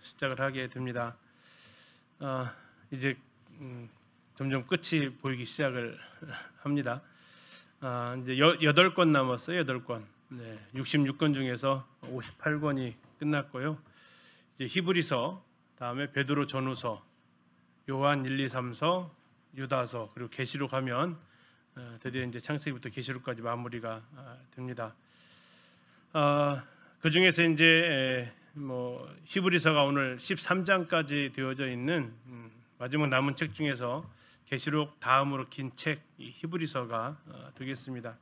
시작을 하게 됩니다. 이제 점점 끝이 보이기 시작을 합니다. 이제 8권 남았어요. 8권. 66권 중에서 58권이 끝났고요. 이제 히브리서, 다음에 베드로 전후서, 요한 1, 2, 3서, 유다서, 그리고 계시록 하면 드디어 이제 창세기부터 계시록까지 마무리가 됩니다. 그 중에서 이제 히브리서가 오늘 13장까지 되어져 있는 마지막 남은 책 중에서 계시록 다음으로 긴 책 히브리서가 되겠습니다.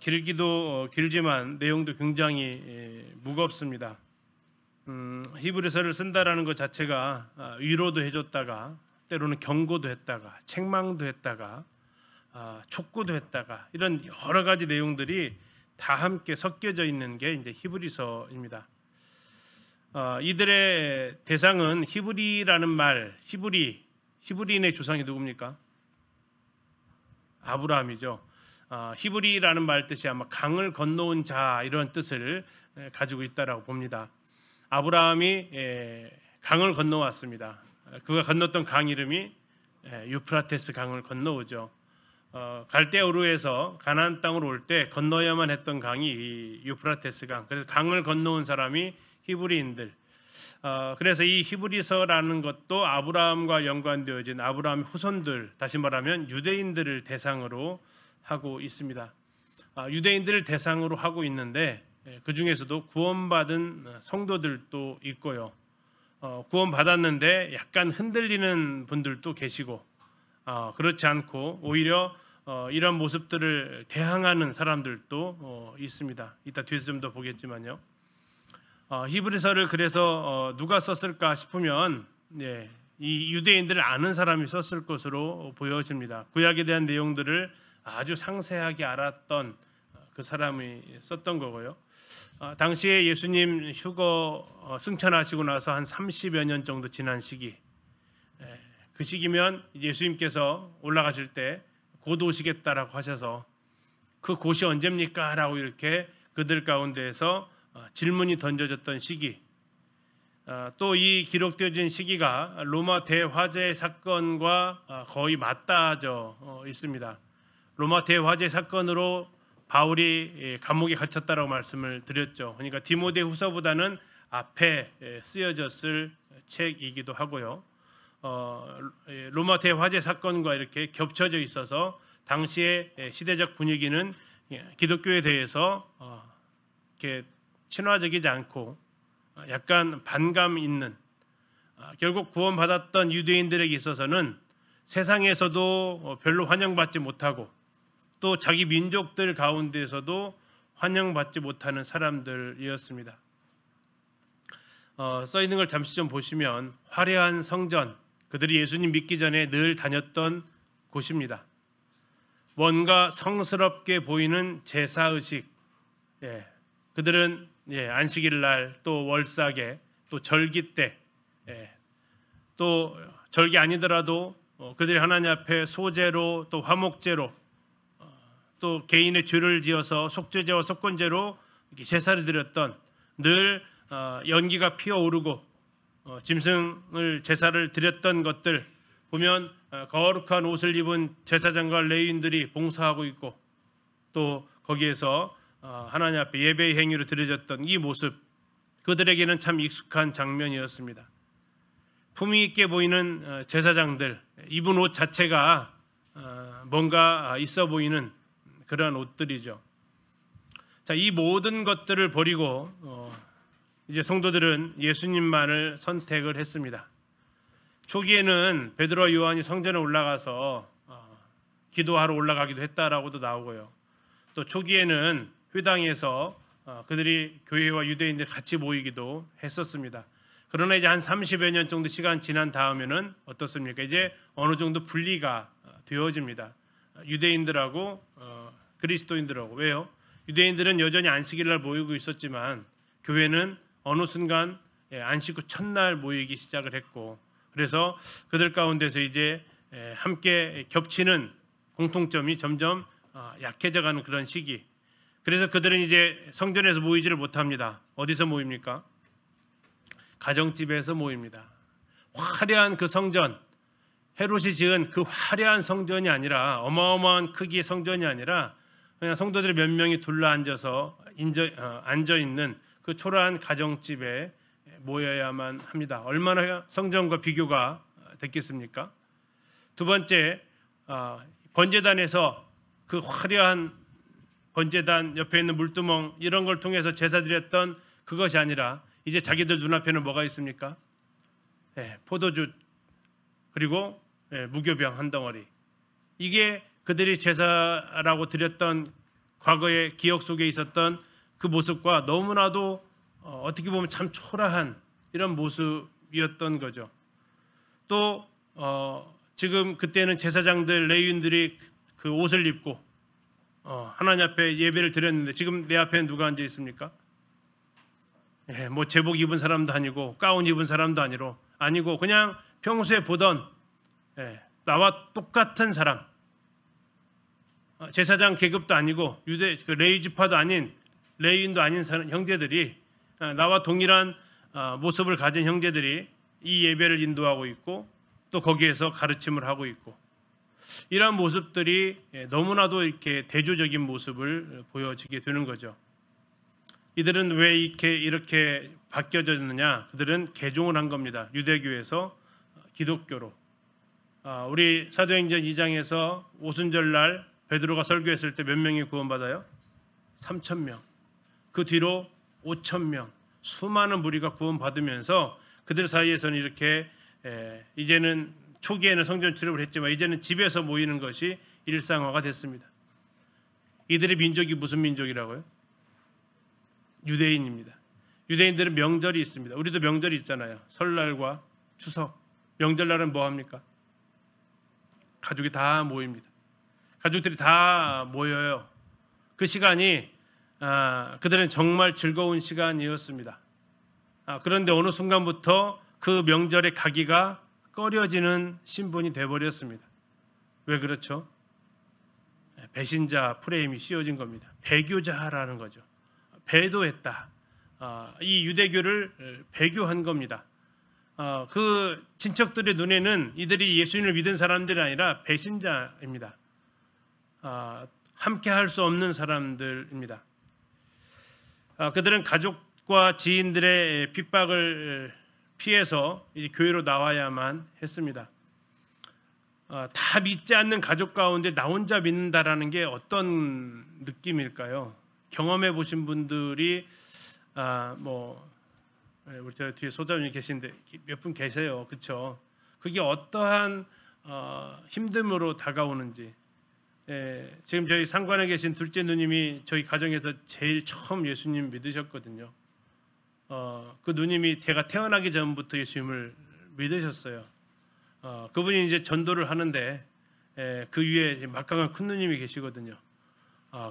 길기도 길지만 내용도 굉장히 무겁습니다. 히브리서를 쓴다라는 것 자체가 위로도 해줬다가 때로는 경고도 했다가 책망도 했다가 촉구도 했다가 이런 여러 가지 내용들이 다 함께 섞여져 있는 게 이제 히브리서입니다. 이들의 대상은 히브리라는 말, 히브리인의 조상이 누굽니까? 아브라함이죠. 히브리라는 말 뜻이 아마 강을 건너온 자 이런 뜻을 가지고 있다라고 봅니다. 아브라함이 강을 건너왔습니다. 그가 건넜던 강 이름이 유프라테스 강을 건너오죠. 갈대우르에서 가나안 땅으로 올 때 건너야만 했던 강이 이 유프라테스 강. 그래서 강을 건너온 사람이 히브리인들. 그래서 이 히브리서라는 것도 아브라함과 연관되어진 아브라함의 후손들, 다시 말하면 유대인들을 대상으로 하고 있습니다. 유대인들을 대상으로 하고 있는데 그 중에서도 구원받은 성도들도 있고요. 구원받았는데 약간 흔들리는 분들도 계시고, 그렇지 않고 오히려 이런 모습들을 대항하는 사람들도 있습니다. 이따 뒤에서 좀 더 보겠지만요. 히브리서를 그래서 누가 썼을까 싶으면 이 유대인들을 아는 사람이 썼을 것으로 보여집니다. 구약에 대한 내용들을 아주 상세하게 알았던 그 사람이 썼던 거고요. 당시에 예수님 휴거 승천하시고 나서 한 30여 년 정도 지난 시기, 그 시기면 예수님께서 올라가실 때 곧 오시겠다라고 하셔서 그 곧이 언제입니까? 라고 이렇게 그들 가운데에서 질문이 던져졌던 시기, 또 이 기록되어진 시기가 로마 대화재 사건과 거의 맞닿아져 있습니다. 로마 대화재 사건으로 바울이 감옥에 갇혔다라고 말씀을 드렸죠. 그러니까 디모데후서보다는 앞에 쓰여졌을 책이기도 하고요. 로마 대화재 사건과 이렇게 겹쳐져 있어서 당시의 시대적 분위기는 기독교에 대해서 이렇게 친화적이지 않고 약간 반감 있는, 결국 구원받았던 유대인들에게 있어서는 세상에서도 별로 환영받지 못하고 또 자기 민족들 가운데에서도 환영받지 못하는 사람들이었습니다. 써 있는 걸 잠시 좀 보시면 화려한 성전, 그들이 예수님 믿기 전에 늘 다녔던 곳입니다. 뭔가 성스럽게 보이는 제사의식, 그들은 안식일날 또 월삭에 또 절기 때, 또 절기 아니더라도 그들이 하나님 앞에 소제로 또 화목제로 또 개인의 죄를 지어서 속죄제와 속건제로 제사를 드렸던, 늘 연기가 피어오르고 짐승을 제사를 드렸던 것들 보면 거룩한 옷을 입은 제사장과 레위인들이 봉사하고 있고, 또 거기에서 하나님 앞에 예배의 행위로 드려졌던 이 모습, 그들에게는 참 익숙한 장면이었습니다. 품위 있게 보이는 제사장들, 입은 옷 자체가 뭔가 있어 보이는 그런 옷들이죠. 자, 이 모든 것들을 버리고 이제 성도들은 예수님만을 선택을 했습니다. 초기에는 베드로와 요한이 성전에 올라가서 기도하러 올라가기도 했다라고도 나오고요. 또 초기에는 회당에서 그들이 교회와 유대인들 같이 모이기도 했었습니다. 그러나 이제 한 30여 년 정도 시간 지난 다음에는 어떻습니까? 이제 어느 정도 분리가 되어집니다. 유대인들하고 그리스도인들하고. 왜요? 유대인들은 여전히 안식일날 모이고 있었지만 교회는 어느 순간 안식 후 첫날 모이기 시작을 했고, 그래서 그들 가운데서 이제 함께 겹치는 공통점이 점점 약해져가는 그런 시기. 그래서 그들은 이제 성전에서 모이지를 못합니다. 어디서 모입니까? 가정집에서 모입니다. 화려한 그 성전, 헤롯이 지은 그 화려한 성전이 아니라, 어마어마한 크기의 성전이 아니라 그냥 성도들이 몇 명이 둘러앉아서 앉아있는 그 초라한 가정집에 모여야만 합니다. 얼마나 성전과 비교가 됐겠습니까? 두 번째, 번제단에서 그 화려한 번제단 옆에 있는 물두멍 이런 걸 통해서 제사 드렸던 그것이 아니라 이제 자기들 눈앞에는 뭐가 있습니까? 포도주 그리고 무교병 한 덩어리. 이게 그들이 제사라고 드렸던 과거의 기억 속에 있었던 그 모습과 너무나도 어떻게 보면 참 초라한 이런 모습이었던 거죠. 또 지금 그때는 제사장들 레위인들이 그 옷을 입고 하나님 앞에 예배를 드렸는데 지금 내 앞에는 누가 앉아 있습니까? 뭐 제복 입은 사람도 아니고 가운 입은 사람도 아니고 그냥 평소에 보던 나와 똑같은 사람, 제사장 계급도 아니고 유대 그 레위 지파도 아닌 레위인도 아닌 형제들이 나와 동일한 모습을 가진 형제들이 이 예배를 인도하고 있고 또 거기에서 가르침을 하고 있고 이러한 모습들이 너무나도 이렇게 대조적인 모습을 보여지게 되는 거죠. 이들은 왜 이렇게 바뀌어졌느냐? 그들은 개종을 한 겁니다. 유대교에서 기독교로. 우리 사도행전 2장에서 오순절날 베드로가 설교했을 때 몇 명이 구원받아요? 3,000명. 그 뒤로 5,000명. 수많은 무리가 구원받으면서 그들 사이에서는 이렇게 이제는 초기에는 성전 출입을 했지만 이제는 집에서 모이는 것이 일상화가 됐습니다. 이들의 민족이 무슨 민족이라고요? 유대인입니다. 유대인들은 명절이 있습니다. 우리도 명절이 있잖아요. 설날과 추석. 명절날은 뭐 합니까? 가족이 다 모입니다. 가족들이 다 모여요. 그 시간이 그들은 정말 즐거운 시간이었습니다. 그런데 어느 순간부터 그 명절에 가기가 꺼려지는 신분이 돼버렸습니다. 왜 그렇죠? 배신자 프레임이 씌워진 겁니다. 배교자라는 거죠. 배도했다. 이 유대교를 배교한 겁니다. 그 친척들의 눈에는 이들이 예수님을 믿은 사람들이 아니라 배신자입니다. 함께 할 수 없는 사람들입니다. 그들은 가족과 지인들의 핍박을 피해서 이제 교회로 나와야만 했습니다. 다 믿지 않는 가족 가운데 나 혼자 믿는다라는 게 어떤 느낌일까요? 경험해 보신 분들이 우리 저 뒤에 소장님 계신데 몇 분 계세요, 그렇죠? 그게 어떠한 힘듦으로 다가오는지. 지금 저희 상관에 계신 둘째 누님이 저희 가정에서 제일 처음 예수님 믿으셨거든요. 그 누님이 제가 태어나기 전부터 예수님을 믿으셨어요. 그분이 이제 전도를 하는데 그 위에 막강한 큰 누님이 계시거든요.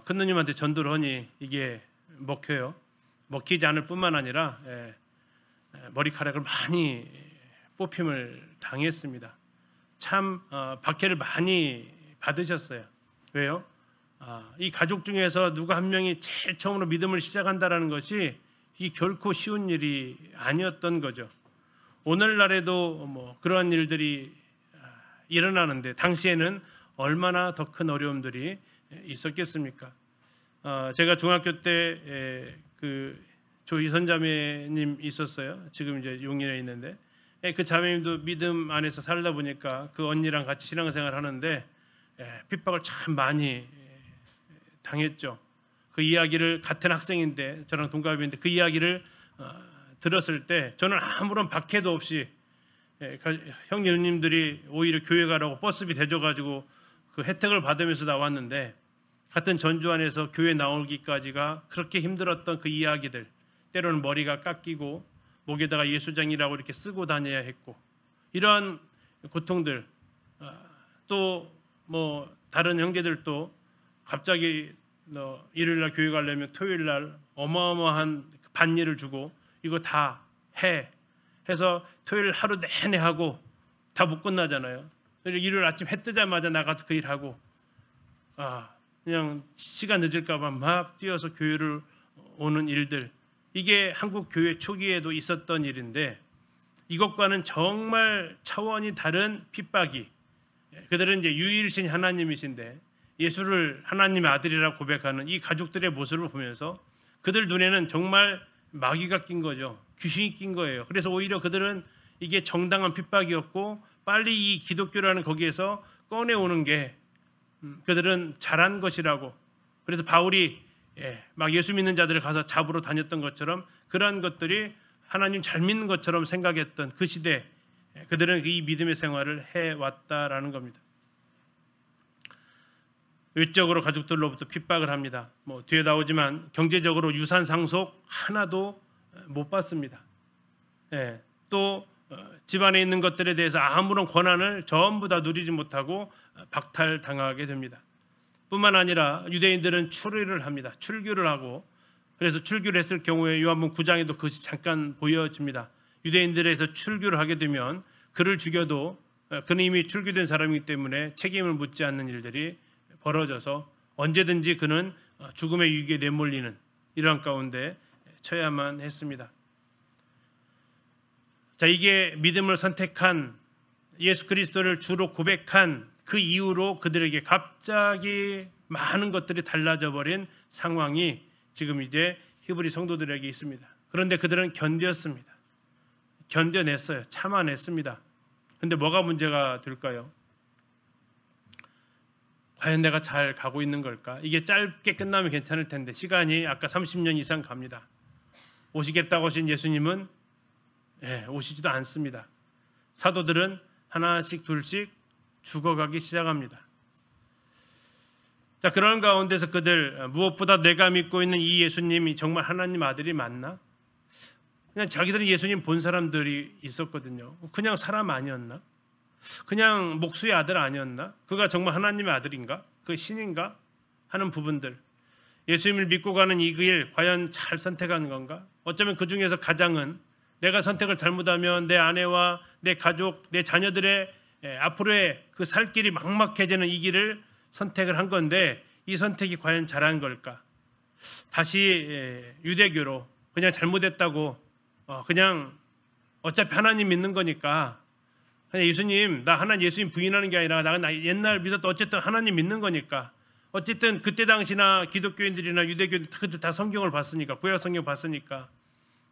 큰 누님한테 전도를 하니 이게 먹혀요. 먹히지 않을 뿐만 아니라 머리카락을 많이 뽑힘을 당했습니다. 참 박해를 많이 받으셨어요. 왜요? 이 가족 중에서 누가 한 명이 제일 처음으로 믿음을 시작한다는 것이 이 결코 쉬운 일이 아니었던 거죠. 오늘날에도 뭐 그러한 일들이 일어나는데 당시에는 얼마나 더 큰 어려움들이 있었겠습니까? 제가 중학교 때 그 조희선 자매님 있었어요. 지금 이제 용인에 있는데 그 자매님도 믿음 안에서 살다 보니까 그 언니랑 같이 신앙생활 하는데 핍박을 참 많이 당했죠. 그 이야기를 같은 학생인데 저랑 동갑인데 그 이야기를 들었을 때 저는 아무런 박해도 없이 형님 누님들이 오히려 교회 가라고 버스비 대줘가지고 그 혜택을 받으면서 나왔는데 같은 전주 안에서 교회 나오기까지가 그렇게 힘들었던 그 이야기들, 때로는 머리가 깎이고 목에다가 예수장이라고 이렇게 쓰고 다녀야 했고 이러한 고통들, 또 뭐 다른 형제들도 갑자기 일요일날 교회 가려면 토요일날 어마어마한 반일을 주고 이거 다 해서 토요일 하루 내내 하고 다 못 끝나잖아요. 일요일 아침 해 뜨자마자 나가서 그 일하고 그냥 시간 늦을까 봐 막 뛰어서 교회를 오는 일들, 이게 한국 교회 초기에도 있었던 일인데 이것과는 정말 차원이 다른 핍박이, 그들은 이제 유일신 하나님이신데 예수를 하나님의 아들이라고 고백하는 이 가족들의 모습을 보면서 그들 눈에는 정말 마귀가 낀 거죠. 귀신이 낀 거예요. 그래서 오히려 그들은 이게 정당한 핍박이었고 빨리 이 기독교라는 거기에서 꺼내오는 게 그들은 잘한 것이라고, 그래서 바울이 막 예수 믿는 자들을 가서 잡으러 다녔던 것처럼 그러한 것들이 하나님 잘 믿는 것처럼 생각했던 그 시대, 그들은 이 믿음의 생활을 해왔다라는 겁니다. 외적으로 가족들로부터 핍박을 합니다. 뒤에 나오지만 경제적으로 유산 상속 하나도 못 받습니다. 또 집안에 있는 것들에 대해서 아무런 권한을 전부 다 누리지 못하고 박탈당하게 됩니다. 뿐만 아니라 유대인들은 출의를 합니다. 출교를 하고, 그래서 출교를 했을 경우에 요한복음 9장에도 그것이 잠깐 보여집니다. 유대인들에서 출교를 하게 되면 그를 죽여도 그는 이미 출교된 사람이기 때문에 책임을 묻지 않는 일들이 벌어져서 언제든지 그는 죽음의 위기에 내몰리는 이러한 가운데 처해야만 했습니다. 자, 이게 믿음을 선택한, 예수 그리스도를 주로 고백한 그 이후로 그들에게 갑자기 많은 것들이 달라져 버린 상황이 지금 이제 히브리 성도들에게 있습니다. 그런데 그들은 견뎠습니다. 견뎌냈어요. 참아냈습니다. 그런데 뭐가 문제가 될까요? 과연 내가 잘 가고 있는 걸까? 이게 짧게 끝나면 괜찮을 텐데 시간이 아까 30년 이상 갑니다. 오시겠다고 하신 예수님은 오시지도 않습니다. 사도들은 하나씩 둘씩 죽어가기 시작합니다. 자, 그런 가운데서 그들 무엇보다 내가 믿고 있는 이 예수님이 정말 하나님 아들이 맞나? 그냥 자기들은 예수님 본 사람들이 있었거든요. 그냥 사람 아니었나? 그냥 목수의 아들 아니었나? 그가 정말 하나님의 아들인가? 그 신인가? 하는 부분들, 예수님을 믿고 가는 이 길 과연 잘 선택한 건가? 어쩌면 그 중에서 가장은 내가 선택을 잘못하면 내 아내와 내 가족, 내 자녀들의 앞으로의 그 살 길이 막막해지는 이 길을 선택을 한 건데 이 선택이 과연 잘한 걸까? 다시 유대교로 그냥 잘못했다고 그냥 어차피 하나님 믿는 거니까 그냥 예수님, 나 하나님 예수님 부인하는 게 아니라 나 옛날 믿었던 어쨌든 하나님 믿는 거니까, 어쨌든 그때 당시나 기독교인들이나 유대교인들 그때 다 성경을 봤으니까, 구약 성경 봤으니까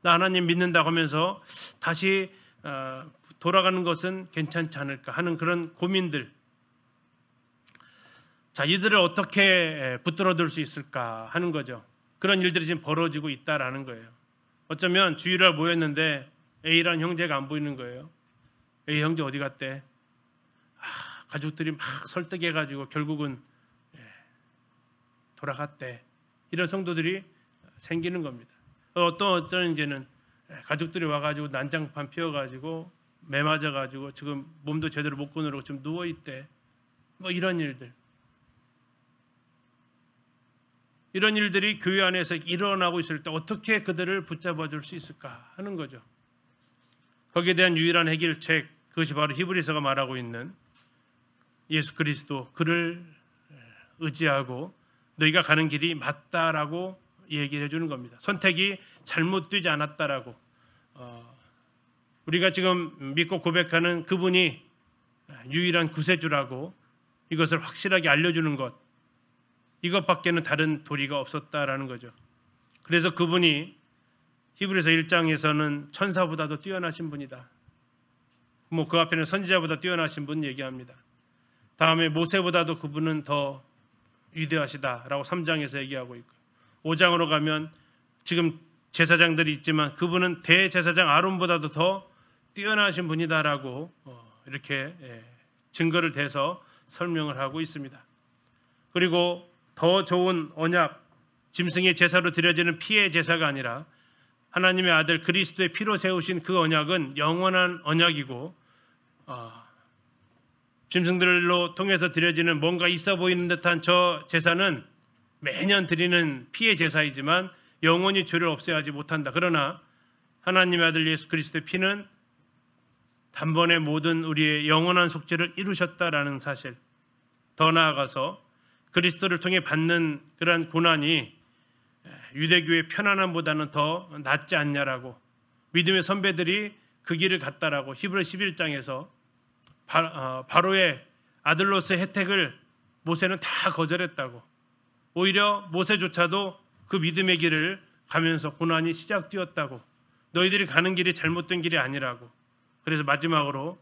나 하나님 믿는다고 하면서 다시 돌아가는 것은 괜찮지 않을까 하는 그런 고민들. 자, 이들을 어떻게 붙들어둘 수 있을까 하는 거죠. 그런 일들이 지금 벌어지고 있다라는 거예요. 어쩌면 주일날 모였는데 A라는 형제가 안 보이는 거예요. A 형제 어디 갔대? 가족들이 막 설득해가지고 결국은 돌아갔대. 이런 성도들이 생기는 겁니다. 어떤 이제는 가족들이 와가지고 난장판 피워가지고 매 맞아가지고 지금 몸도 제대로 못 거느라고 지금 누워 있대. 이런 일들. 이런 일들이 교회 안에서 일어나고 있을 때 어떻게 그들을 붙잡아 줄 수 있을까 하는 거죠. 거기에 대한 유일한 해결책, 그것이 바로 히브리서가 말하고 있는 예수 그리스도, 그를 의지하고 너희가 가는 길이 맞다라고 얘기를 해주는 겁니다. 선택이 잘못되지 않았다라고, 우리가 지금 믿고 고백하는 그분이 유일한 구세주라고 이것을 확실하게 알려주는 것, 이것밖에는 다른 도리가 없었다라는 거죠. 그래서 그분이 히브리서 1장에서는 천사보다도 뛰어나신 분이다. 그 앞에는 선지자보다 뛰어나신 분 얘기합니다. 다음에 모세보다도 그분은 더 위대하시다라고 3장에서 얘기하고 있고, 5장으로 가면 지금 제사장들이 있지만 그분은 대제사장 아론보다도 더 뛰어나신 분이다라고 이렇게 증거를 대서 설명을 하고 있습니다. 그리고 더 좋은 언약, 짐승의 제사로 드려지는 피의 제사가 아니라 하나님의 아들 그리스도의 피로 세우신 그 언약은 영원한 언약이고, 짐승들로 통해서 드려지는 뭔가 있어 보이는 듯한 저 제사는 매년 드리는 피의 제사이지만 영원히 죄를 없애하지 못한다. 그러나 하나님의 아들 예수 그리스도의 피는 단번에 모든 우리의 영원한 속죄를 이루셨다라는 사실, 더 나아가서 그리스도를 통해 받는 그러한 고난이 유대교의 편안함보다는 더 낫지 않냐라고, 믿음의 선배들이 그 길을 갔다라고 히브리 11장에서 바로의 아들로서의 혜택을 모세는 다 거절했다고, 오히려 모세조차도 그 믿음의 길을 가면서 고난이 시작되었다고, 너희들이 가는 길이 잘못된 길이 아니라고. 그래서 마지막으로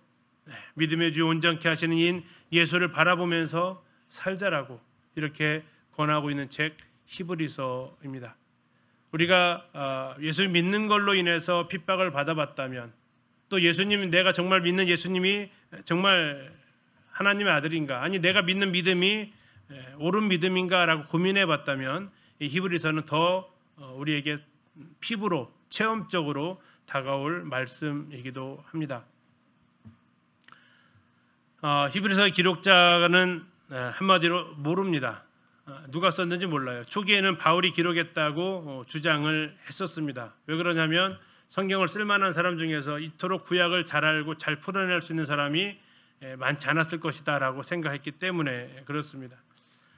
믿음의 주 온전케 하시는 이인 예수를 바라보면서 살자라고 이렇게 권하고 있는 책 히브리서입니다. 우리가 예수 믿는 걸로 인해서 핍박을 받아봤다면, 또 예수님, 내가 정말 믿는 예수님이 정말 하나님의 아들인가, 아니 내가 믿는 믿음이 옳은 믿음인가라고 고민해 봤다면 이 히브리서는 더 우리에게 피부로 체험적으로 다가올 말씀이기도 합니다. 히브리서의 기록자는 한마디로 모릅니다. 누가 썼는지 몰라요. 초기에는 바울이 기록했다고 주장을 했었습니다. 왜 그러냐면 성경을 쓸만한 사람 중에서 이토록 구약을 잘 알고 잘 풀어낼 수 있는 사람이 많지 않았을 것이다 라고 생각했기 때문에 그렇습니다.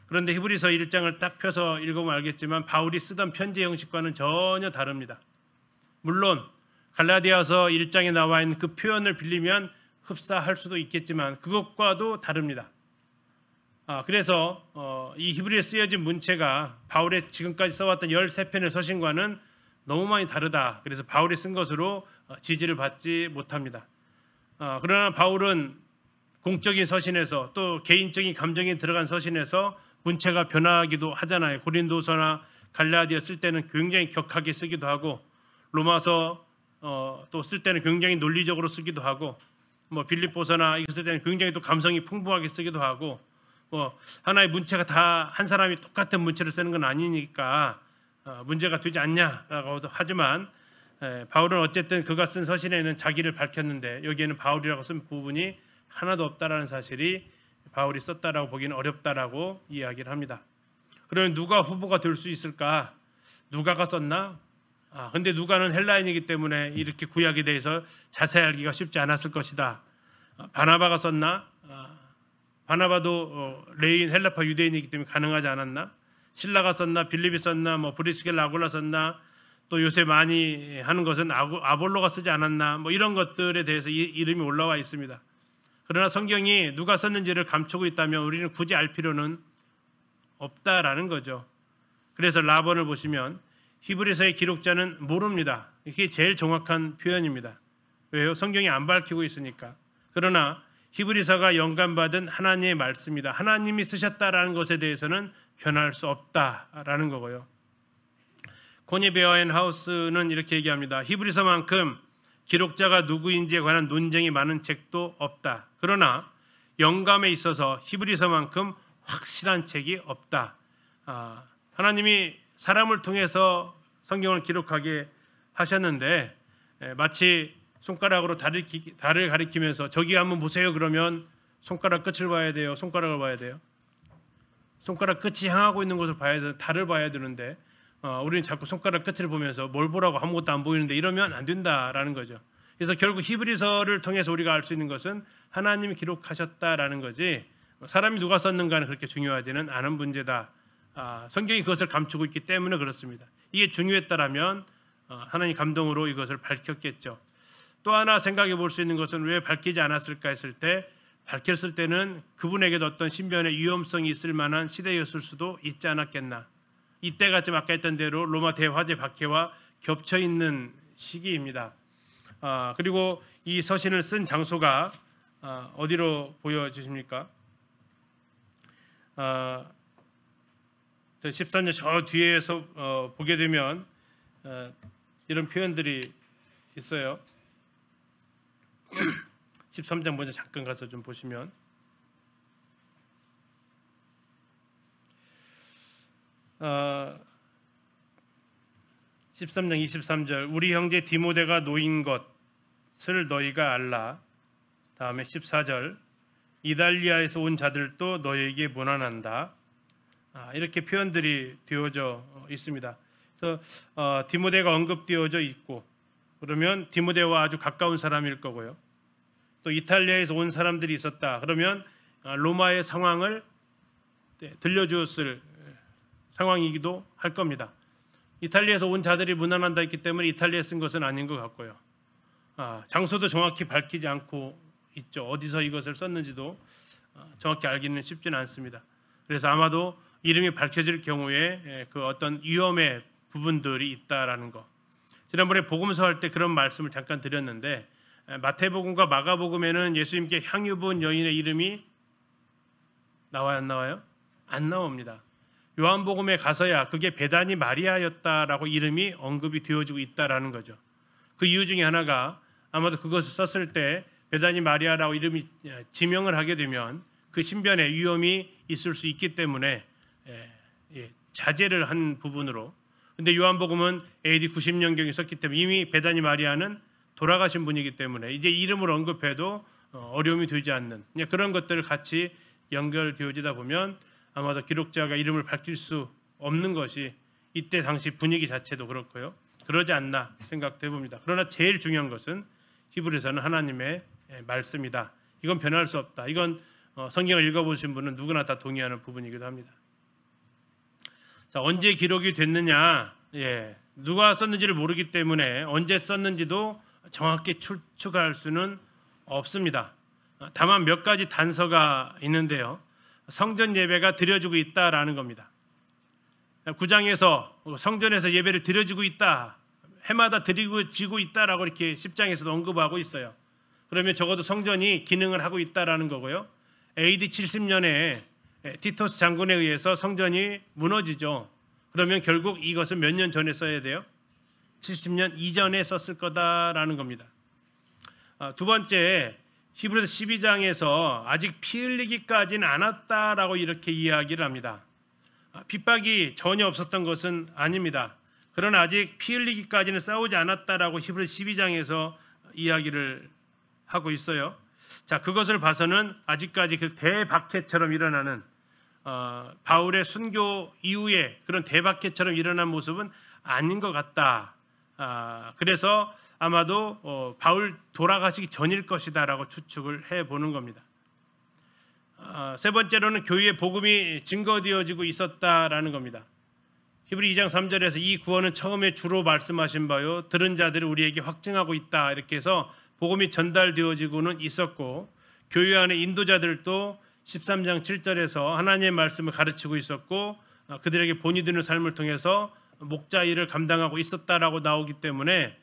그런데 히브리서 1장을 딱 펴서 읽으면 알겠지만 바울이 쓰던 편지 형식과는 전혀 다릅니다. 물론 갈라디아서 1장에 나와 있는 그 표현을 빌리면 흡사할 수도 있겠지만 그것과도 다릅니다. 그래서 이 히브리에 쓰여진 문체가 바울의 지금까지 써왔던 13편의 서신과는 너무 많이 다르다. 그래서 바울이 쓴 것으로 지지를 받지 못합니다. 그러나 바울은 공적인 서신에서 또 개인적인 감정이 들어간 서신에서 문체가 변하기도 하잖아요. 고린도서나 갈라디아 쓸 때는 굉장히 격하게 쓰기도 하고, 로마서 또 쓸 때는 굉장히 논리적으로 쓰기도 하고, 빌립보서나 이거 쓸 때는 굉장히 또 감성이 풍부하게 쓰기도 하고, 하나의 문체가 다 한 사람이 똑같은 문체를 쓰는 건 아니니까 문제가 되지 않냐라고 하지만, 바울은 어쨌든 그가 쓴 서신에는 자기를 밝혔는데 여기에는 바울이라고 쓴 부분이 하나도 없다라는 사실이 바울이 썼다라고 보기는 어렵다라고 이야기를 합니다. 그러면 누가 후보가 될 수 있을까? 누가가 썼나? 근데 누가는 헬라인이기 때문에 이렇게 구약에 대해서 자세히 알기가 쉽지 않았을 것이다. 바나바가 썼나? 바나바도 레인 헬라파 유대인이기 때문에 가능하지 않았나? 실라가 썼나? 빌립이 썼나? 브리스겔라 아굴라 썼나? 또 요새 많이 하는 것은 아볼로가 쓰지 않았나? 이런 것들에 대해서 이름이 올라와 있습니다. 그러나 성경이 누가 썼는지를 감추고 있다면 우리는 굳이 알 필요는 없다라는 거죠. 그래서 라본을 보시면 히브리서의 기록자는 모릅니다. 이게 제일 정확한 표현입니다. 왜요? 성경이 안 밝히고 있으니까. 그러나 히브리서가 영감받은 하나님의 말씀이다. 하나님이 쓰셨다라는 것에 대해서는 변할 수 없다라는 거고요. 코니 베어앤하우스는 이렇게 얘기합니다. 히브리서만큼 기록자가 누구인지에 관한 논쟁이 많은 책도 없다. 그러나 영감에 있어서 히브리서만큼 확실한 책이 없다. 하나님이 사람을 통해서 성경을 기록하게 하셨는데 마치 손가락으로 달을 가리키면서 저기 한번 보세요 그러면 손가락 끝을 봐야 돼요? 손가락을 봐야 돼요? 손가락 끝이 향하고 있는 곳을 봐야 되는, 달을 봐야 되는데 우리는 자꾸 손가락 끝을 보면서 뭘 보라고 아무것도 안 보이는데 이러면 안 된다라는 거죠. 그래서 결국 히브리서를 통해서 우리가 알 수 있는 것은 하나님이 기록하셨다라는 거지 사람이 누가 썼는가는 그렇게 중요하지는 않은 문제다. 성경이 그것을 감추고 있기 때문에 그렇습니다. 이게 중요했다라면 하나님 감동으로 이것을 밝혔겠죠. 또 하나 생각해 볼 수 있는 것은 왜 밝히지 않았을까 했을 때 밝혔을 때는 그분에게도 어떤 신변의 위험성이 있을 만한 시대였을 수도 있지 않았겠나. 이때가 좀 아까 했던 대로 로마 대화제 박해와 겹쳐 있는 시기입니다. 그리고 이 서신을 쓴 장소가 어디로 보여지십니까? 13년 저 뒤에서 보게 되면 이런 표현들이 있어요. 13장 먼저 잠깐 가서 좀 보시면 13장 23절 우리 형제 디모데가 놓인 것을 너희가 알라. 다음에 14절 이달리아에서 온 자들도 너희에게 문안한다. 이렇게 표현들이 되어져 있습니다. 그래서 디모데가 언급되어져 있고 그러면 디모데와 아주 가까운 사람일 거고요. 또 이탈리아에서 온 사람들이 있었다. 그러면 로마의 상황을 들려주었을 상황이기도 할 겁니다. 이탈리아에서 온 자들이 문안한다 했기 때문에 이탈리아에 쓴 것은 아닌 것 같고요. 장소도 정확히 밝히지 않고 있죠. 어디서 이것을 썼는지도 정확히 알기는 쉽지는 않습니다. 그래서 아마도 이름이 밝혀질 경우에 그 어떤 위험의 부분들이 있다라는 거. 지난번에 복음서 할 때 그런 말씀을 잠깐 드렸는데 마태복음과 마가복음에는 예수님께 향유 부은 여인의 이름이 나와요, 안 나와요? 안 나옵니다. 요한복음에 가서야 그게 베다니 마리아였다라고 이름이 언급이 되어지고 있다라는 거죠. 그 이유 중에 하나가 아마도 그것을 썼을 때 베다니 마리아라고 이름이 지명을 하게 되면 그 신변에 위험이 있을 수 있기 때문에 자제를 한 부분으로. 근데 요한복음은 AD 90년경에 썼기 때문에 이미 베다니 마리아는 돌아가신 분이기 때문에 이제 이름을 언급해도 어려움이 되지 않는 그런 것들을 같이 연결되어지다 보면 아마도 기록자가 이름을 밝힐 수 없는 것이 이때 당시 분위기 자체도 그렇고요. 그러지 않나 생각돼 봅니다. 그러나 제일 중요한 것은 히브리서는 하나님의 말씀이다. 이건 변할 수 없다. 이건 성경을 읽어보신 분은 누구나 다 동의하는 부분이기도 합니다. 자, 언제 기록이 됐느냐? 누가 썼는지를 모르기 때문에 언제 썼는지도 정확히 추측할 수는 없습니다. 다만 몇 가지 단서가 있는데요. 성전 예배가 드려지고 있다라는 겁니다. 9장에서 성전에서 예배를 드려지고 있다. 해마다 드리고 있다라고 이렇게 10장에서도 언급하고 있어요. 그러면 적어도 성전이 기능을 하고 있다라는 거고요. AD 70년에 티토스 장군에 의해서 성전이 무너지죠. 그러면 결국 이것은 몇 년 전에 써야 돼요? 70년 이전에 썼을 거다라는 겁니다. 두 번째, 히브리서 12장에서 아직 피 흘리기까지는 않았다라고 이렇게 이야기를 합니다. 핍박이 전혀 없었던 것은 아닙니다. 그러나 아직 피 흘리기까지는 싸우지 않았다라고 히브리서 12장에서 이야기를 하고 있어요. 자, 그것을 봐서는 아직까지 그 대박해처럼 일어나는 바울의 순교 이후에 그런 대박해처럼 일어난 모습은 아닌 것 같다. 그래서 아마도 바울 돌아가시기 전일 것이다라고 추측을 해보는 겁니다. 세 번째로는 교회의 복음이 증거되어지고 있었다라는 겁니다. 히브리 2장 3절에서 이 구원은 처음에 주로 말씀하신 바요 들은 자들이 우리에게 확증하고 있다 이렇게 해서 복음이 전달되어지고는 있었고 교회 안의 인도자들도 13장 7절에서 하나님의 말씀을 가르치고 있었고 그들에게 본이 되는 삶을 통해서 목자 일을 감당하고 있었다라고 나오기 때문에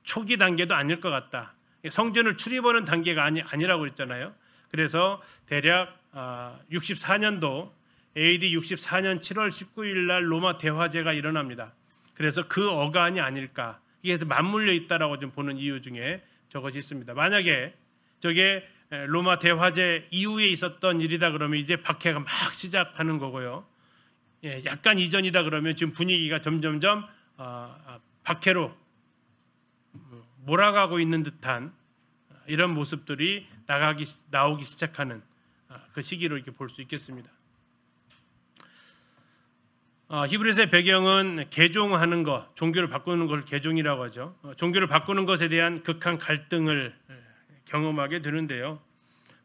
초기 단계도 아닐 것 같다. 성전을 출입하는 단계가 아니라고 그랬잖아요. 그래서 대략 64년도 AD 64년 7월 19일 날 로마 대화제가 일어납니다. 그래서 그 어간이 아닐까. 이게 맞물려 있다라고 좀 보는 이유 중에 저것이 있습니다. 만약에 저게 로마 대화제 이후에 있었던 일이다 그러면 이제 박해가 막 시작하는 거고요. 약간 이전이다 그러면 지금 분위기가 점점점 박해로 몰아가고 있는 듯한 이런 모습들이 나오기 시작하는 그 시기로 이렇게 볼 수 있겠습니다. 히브리서의 배경은 개종하는 것, 종교를 바꾸는 것을 개종이라고 하죠. 종교를 바꾸는 것에 대한 극한 갈등을 경험하게 되는데요.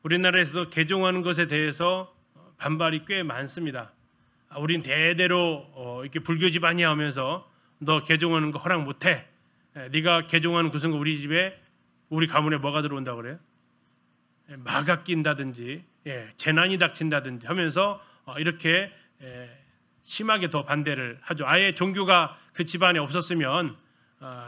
우리나라에서도 개종하는 것에 대해서 반발이 꽤 많습니다. 우린 대대로 이렇게 불교 집안이야 하면서 너 개종하는 거 허락 못해. 네가 개종하는 그 순간 우리 집에 우리 가문에 뭐가 들어온다고 그래요? 마가 낀다든지 재난이 닥친다든지 하면서 이렇게 심하게 더 반대를 하죠. 아예 종교가 그 집안에 없었으면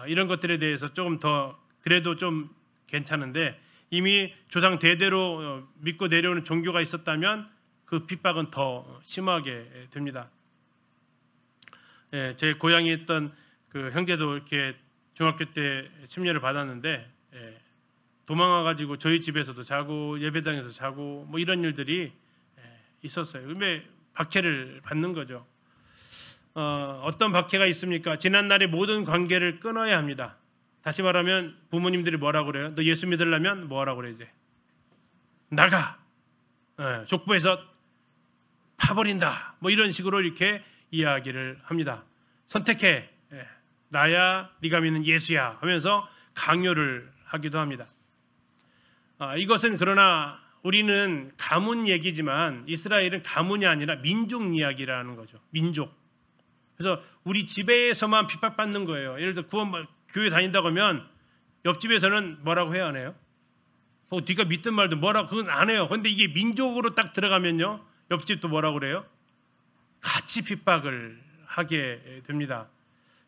이런 것들에 대해서 조금 더 그래도 좀 괜찮은데 이미 조상 대대로 믿고 내려오는 종교가 있었다면 그 핍박은 더 심하게 됩니다. 제 고향에 있던 그 형제도 이렇게 중학교 때 침례를 받았는데 도망와가지고 저희 집에서도 자고 예배당에서 자고 뭐 이런 일들이 있었어요. 근데 박해를 받는 거죠. 어떤 박해가 있습니까? 지난날의 모든 관계를 끊어야 합니다. 다시 말하면 부모님들이 뭐라고 그래요? 너 예수 믿으려면 뭐하라고 그래 이제? 나가! 족보에서 파버린다. 뭐 이런 식으로 이렇게 이야기를 합니다. 선택해. 나야 네가 믿는 예수야 하면서 강요를 하기도 합니다. 이것은 그러나 우리는 가문 얘기지만 이스라엘은 가문이 아니라 민족 이야기라는 거죠. 민족. 그래서 우리 집에서만 핍박받는 거예요. 예를 들어 교회 다닌다고 하면 옆집에서는 뭐라고 해야 하네요? 네가 믿든 말든 뭐라고 그건 안 해요. 근데 이게 민족으로 딱 들어가면요, 옆집도 뭐라고 그래요? 같이 핍박을 하게 됩니다.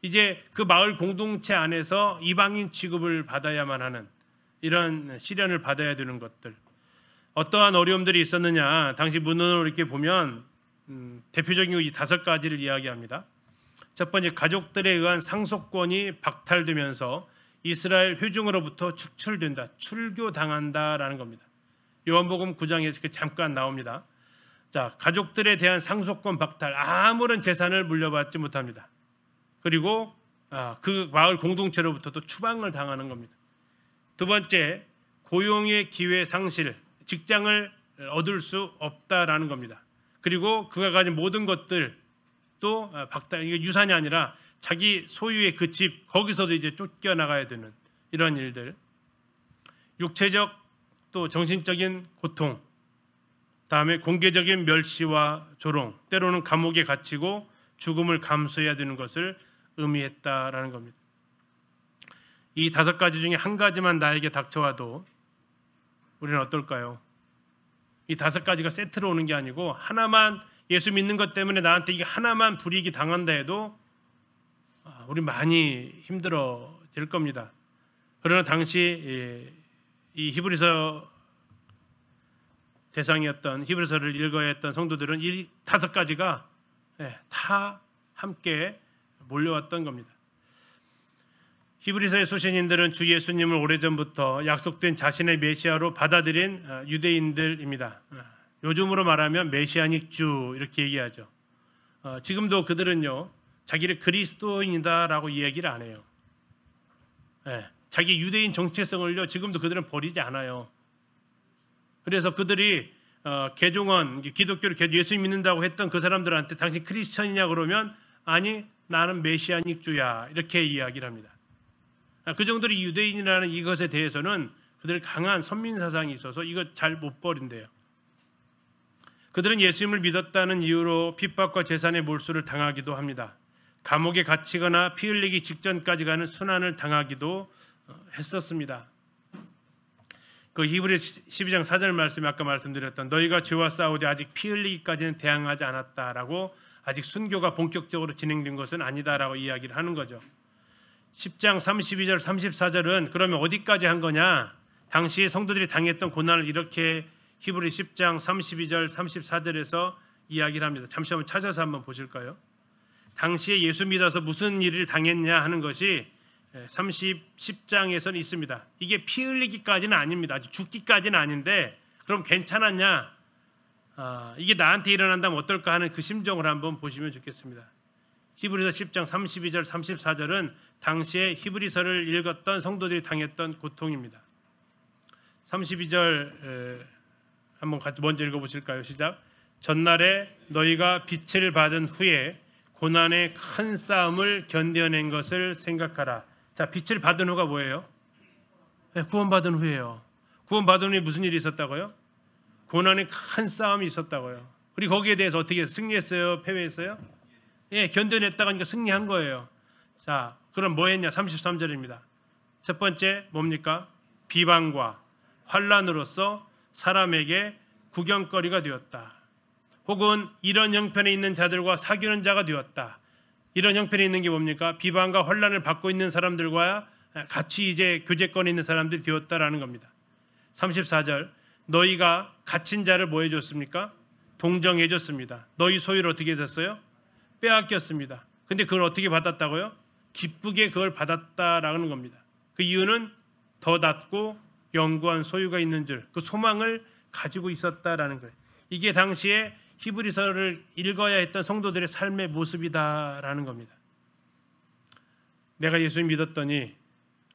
이제 그 마을 공동체 안에서 이방인 취급을 받아야만 하는 이런 시련을 받아야 되는 것들, 어떠한 어려움들이 있었느냐, 당시 문헌으로 이렇게 보면 대표적인 이 5가지를 이야기합니다. 첫 번째, 가족들에 의한 상속권이 박탈되면서 이스라엘 회중으로부터 축출된다, 출교당한다라는 겁니다. 요한복음 9장에서 잠깐 나옵니다. 자, 가족들에 대한 상속권 박탈, 아무런 재산을 물려받지 못합니다. 그리고 그 마을 공동체로부터도 추방을 당하는 겁니다. 두 번째, 고용의 기회 상실, 직장을 얻을 수 없다라는 겁니다. 그리고 그가 가진 모든 것들 또 박탈, 이게 유산이 아니라 자기 소유의 그 집, 거기서도 이제 쫓겨나가야 되는 이런 일들. 육체적 또 정신적인 고통, 다음에 공개적인 멸시와 조롱, 때로는 감옥에 갇히고 죽음을 감수해야 되는 것을 의미했다라는 겁니다. 이 5가지 중에 한 가지만 나에게 닥쳐와도 우리는 어떨까요? 이 5가지가 세트로 오는 게 아니고 하나만, 예수 믿는 것 때문에 나한테 이게 하나만 불이익이 당한다 해도 우리 많이 힘들어질 겁니다. 그러나 당시 이 히브리서 대상이었던, 히브리서를 읽어야 했던 성도들은 이 5가지가 다 함께 몰려왔던 겁니다. 히브리서의 수신인들은 주 예수님을 오래전부터 약속된 자신의 메시아로 받아들인 유대인들입니다. 요즘으로 말하면 메시아닉 주 이렇게 얘기하죠. 지금도 그들은요, 자기를 그리스도인이다라고 이야기를 안 해요. 자기 유대인 정체성을요, 지금도 그들은 버리지 않아요. 그래서 그들이 개종원, 기독교를 예수 믿는다고 했던 그 사람들한테 당신 크리스천이냐 그러면 아니, 나는 메시아닉 주야, 이렇게 이야기를 합니다. 그 정도로 유대인이라는 이것에 대해서는 그들 강한 선민 사상이 있어서 이거 잘 못 버린대요. 그들은 예수님을 믿었다는 이유로 핍박과 재산의 몰수를 당하기도 합니다. 감옥에 갇히거나 피 흘리기 직전까지 가는 순환을 당하기도 했었습니다. 그 히브리 12장 4절 말씀에 아까 말씀드렸던 너희가 죄와 싸우되 아직 피 흘리기까지는 대항하지 않았다라고, 아직 순교가 본격적으로 진행된 것은 아니다라고 이야기를 하는 거죠. 10장 32절 34절은 그러면 어디까지 한 거냐, 당시 성도들이 당했던 고난을 이렇게 히브리 10장 32절 34절에서 이야기를 합니다. 잠시 한번 찾아서 한번 보실까요? 당시에 예수 믿어서 무슨 일을 당했냐 하는 것이 10장에서는 있습니다. 이게 피 흘리기까지는 아닙니다. 아주 죽기까지는 아닌데 그럼 괜찮았냐, 이게 나한테 일어난다면 어떨까 하는 그 심정을 한번 보시면 좋겠습니다. 히브리서 10장 32절 34절은 당시에 히브리서를 읽었던 성도들이 당했던 고통입니다. 32절 한번 같이 먼저 읽어보실까요? 시작. 전날에 너희가 빛을 받은 후에 고난의 큰 싸움을 견뎌낸 것을 생각하라. 자, 빛을 받은 후가 뭐예요? 구원받은 후예요. 구원받은 후에 무슨 일이 있었다고요? 고난의 큰 싸움이 있었다고요. 그리고 거기에 대해서 어떻게 승리했어요? 패배했어요? 견뎌냈다가 하니까 승리한 거예요. 자, 그럼 뭐 했냐? 33절입니다. 첫 번째 뭡니까? 비방과 환난으로서 사람에게 구경거리가 되었다. 혹은 이런 형편에 있는 자들과 사귀는 자가 되었다. 이런 형편에 있는 게 뭡니까? 비방과 환난을 받고 있는 사람들과 같이 이제 교제권에 있는 사람들이 되었다라는 겁니다. 34절 너희가 갇힌 자를 뭐 해줬습니까? 동정해 줬습니다. 너희 소유를 어떻게 됐어요? 빼앗겼습니다. 근데 그걸 어떻게 받았다고요? 기쁘게 그걸 받았다라는 겁니다. 그 이유는 더 낫고 영구한 소유가 있는 줄, 그 소망을 가지고 있었다라는 거예요. 이게 당시에 히브리서를 읽어야 했던 성도들의 삶의 모습이다라는 겁니다. 내가 예수님 믿었더니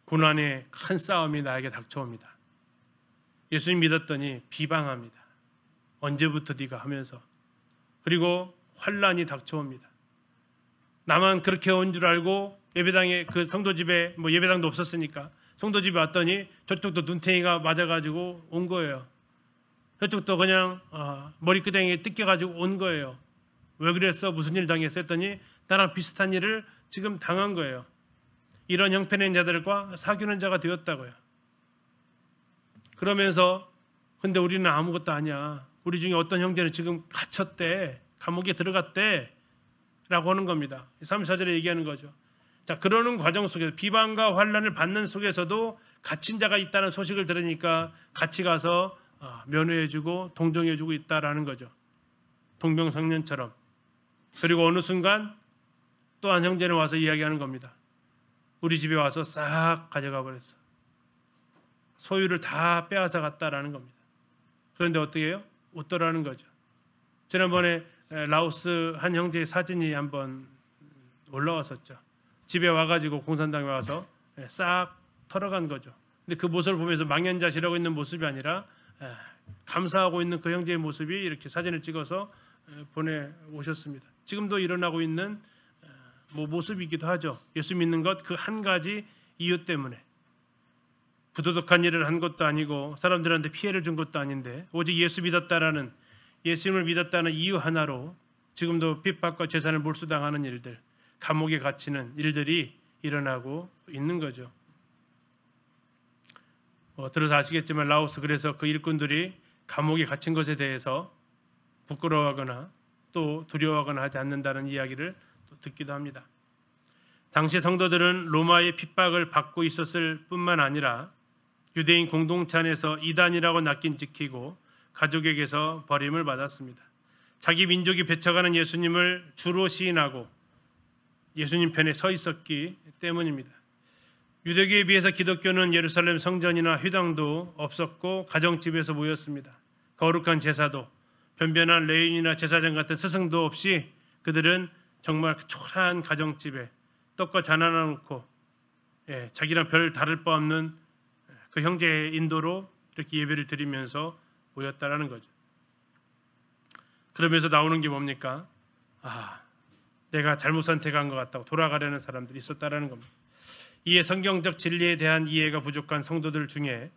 고난의 큰 싸움이 나에게 닥쳐옵니다. 예수님 믿었더니 비방합니다. 언제부터 네가 하면서. 그리고 환난이 닥쳐옵니다. 나만 그렇게 온 줄 알고 예배당에, 그 성도집에 뭐 예배당도 없었으니까 성도집에 왔더니 저쪽도 눈탱이가 맞아가지고 온 거예요. 저쪽도 그냥 머리끄댕이에 뜯겨가지고 온 거예요. 왜 그랬어? 무슨 일 당했어? 했더니 나랑 비슷한 일을 지금 당한 거예요. 이런 형편의 자들과 사귀는 자가 되었다고요. 그러면서 근데 우리는 아무것도 아니야. 우리 중에 어떤 형제는 지금 갇혔대. 감옥에 들어갔대. 라고 하는 겁니다. 34절에 얘기하는 거죠. 자, 그러는 과정 속에서 비방과 환난을 받는 속에서도 갇힌 자가 있다는 소식을 들으니까 같이 가서 면회해주고 동정해주고 있다라는 거죠. 동병상련처럼. 그리고 어느 순간 또 한 형제는 와서 이야기하는 겁니다. 우리 집에 와서 싹 가져가 버렸어. 소유를 다 빼앗아 갔다라는 겁니다. 그런데 어떻게 해요? 웃더라는 거죠. 지난번에 라오스 한 형제의 사진이 한번 올라왔었죠. 집에 와가지고 공산당에 와서 싹 털어간 거죠. 근데 그 모습을 보면서 망연자실하고 있는 모습이 아니라 감사하고 있는 그 형제의 모습이 이렇게 사진을 찍어서 보내오셨습니다. 지금도 일어나고 있는 모습이기도 하죠. 예수 믿는 것 그 한 가지 이유 때문에 부도덕한 일을 한 것도 아니고 사람들한테 피해를 준 것도 아닌데 오직 예수 믿었다라는 예수님을 믿었다는 이유 하나로 지금도 핍박과 재산을 몰수당하는 일들, 감옥에 갇히는 일들이 일어나고 있는 거죠. 들어서 아시겠지만 라오스 그래서 그 일꾼들이 감옥에 갇힌 것에 대해서 부끄러워하거나 또 두려워하거나 하지 않는다는 이야기를 또 듣기도 합니다. 당시 성도들은 로마의 핍박을 받고 있었을 뿐만 아니라 유대인 공동체 안에서 이단이라고 낚인 찍히고 가족에게서 버림을 받았습니다. 자기 민족이 배척하는 예수님을 주로 시인하고 예수님 편에 서 있었기 때문입니다. 유대교에 비해서 기독교는 예루살렘 성전이나 회당도 없었고 가정집에서 모였습니다. 거룩한 제사도 변변한 레인이나 제사장 같은 스승도 없이 그들은 정말 초라한 가정집에 떡과 잔 하나 놓고 자기랑 별 다를 바 없는 그 형제의 인도로 이렇게 예배를 드리면서 모였다라는 거죠. 그러면서 나오는 게 뭡니까? 내가 잘못 선택한 것 같다고 돌아가려는 사람들이 있었다라는 겁니다. 이에 성경적 진리에 대한 이해가 부족한 성도들 중에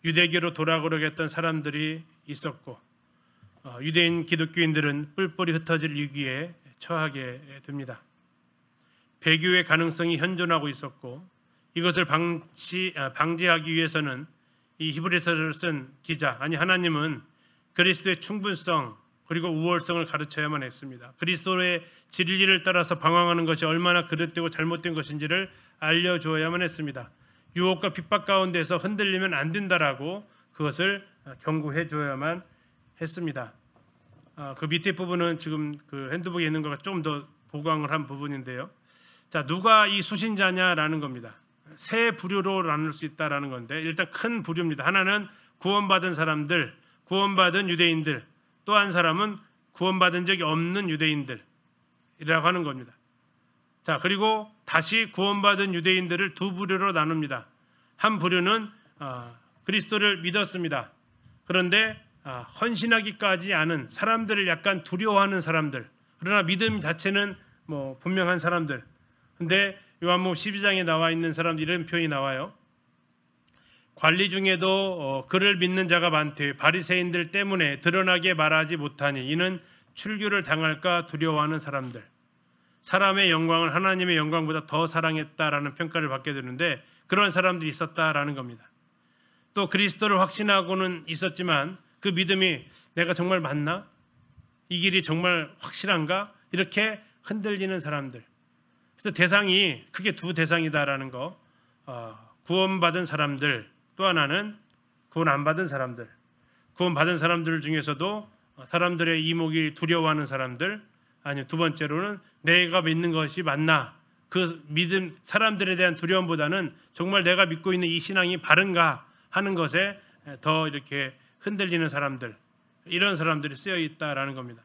유대교로 돌아가려고 했던 사람들이 있었고 유대인 기독교인들은 뿔뿔이 흩어질 위기에 처하게 됩니다. 배교의 가능성이 현존하고 있었고 이것을 방지하기 위해서는 이 히브리서를 쓴 기자 하나님은 그리스도의 충분성 그리고 우월성을 가르쳐야만 했습니다. 그리스도의 진리를 따라서 방황하는 것이 얼마나 그릇되고 잘못된 것인지를 알려주어야만 했습니다. 유혹과 핍박 가운데서 흔들리면 안 된다라고 그것을 경고해 주어야만 했습니다. 그 밑에 부분은 지금 그 핸드북에 있는 것과 좀 더 보강을 한 부분인데요. 자, 누가 이 수신자냐라는 겁니다. 세 부류로 나눌 수 있다라는 건데 일단 큰 부류입니다. 하나는 구원받은 사람들, 구원받은 유대인들, 또 한 사람은 구원받은 적이 없는 유대인들이라고 하는 겁니다. 자, 그리고 다시 구원받은 유대인들을 두 부류로 나눕니다. 한 부류는 그리스도를 믿었습니다. 그런데 헌신하기까지 않은 사람들을 약간 두려워하는 사람들, 그러나 믿음 자체는 분명한 사람들. 근데 요한복음 12장에 나와 있는 사람들 이런 표현이 나와요. 관리 중에도 그를 믿는 자가 많되 바리새인들 때문에 드러나게 말하지 못하니 이는 출교를 당할까 두려워하는 사람들. 사람의 영광을 하나님의 영광보다 더 사랑했다라는 평가를 받게 되는데 그런 사람들이 있었다라는 겁니다. 또 그리스도를 확신하고는 있었지만 그 믿음이 내가 정말 맞나? 이 길이 정말 확실한가? 이렇게 흔들리는 사람들. 그래서 대상이 크게 두 대상이다라는 거. 구원받은 사람들, 또 하나는 구원 안 받은 사람들. 구원받은 사람들 중에서도 사람들의 이목이 두려워하는 사람들, 아니면 두 번째로는 내가 믿는 것이 맞나? 그 믿음, 사람들에 대한 두려움보다는 정말 내가 믿고 있는 이 신앙이 바른가 하는 것에 더 이렇게 흔들리는 사람들, 이런 사람들이 쓰여 있다라는 겁니다.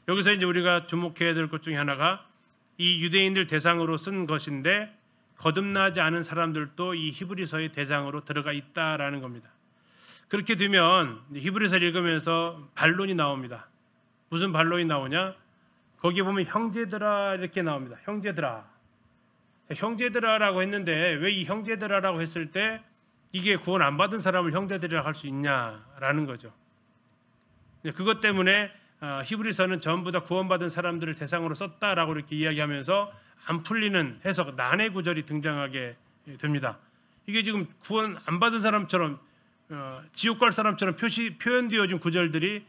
여기서 이제 우리가 주목해야 될 것 중에 하나가 이 유대인들 대상으로 쓴 것인데 거듭나지 않은 사람들도 이 히브리서의 대상으로 들어가 있다라는 겁니다. 그렇게 되면 히브리서를 읽으면서 반론이 나옵니다. 무슨 반론이 나오냐? 거기 보면 형제들아 이렇게 나옵니다. 형제들아라고 했는데 왜 이 형제들아라고 했을 때 이게 구원 안 받은 사람을 형제들이라고 할 수 있냐라는 거죠. 그것 때문에 히브리서는 전부 다 구원받은 사람들을 대상으로 썼다라고 이렇게 이야기하면서 안 풀리는 해석, 난해 구절이 등장하게 됩니다. 이게 지금 구원 안 받은 사람처럼 지옥 갈 사람처럼 표현되어진 구절들이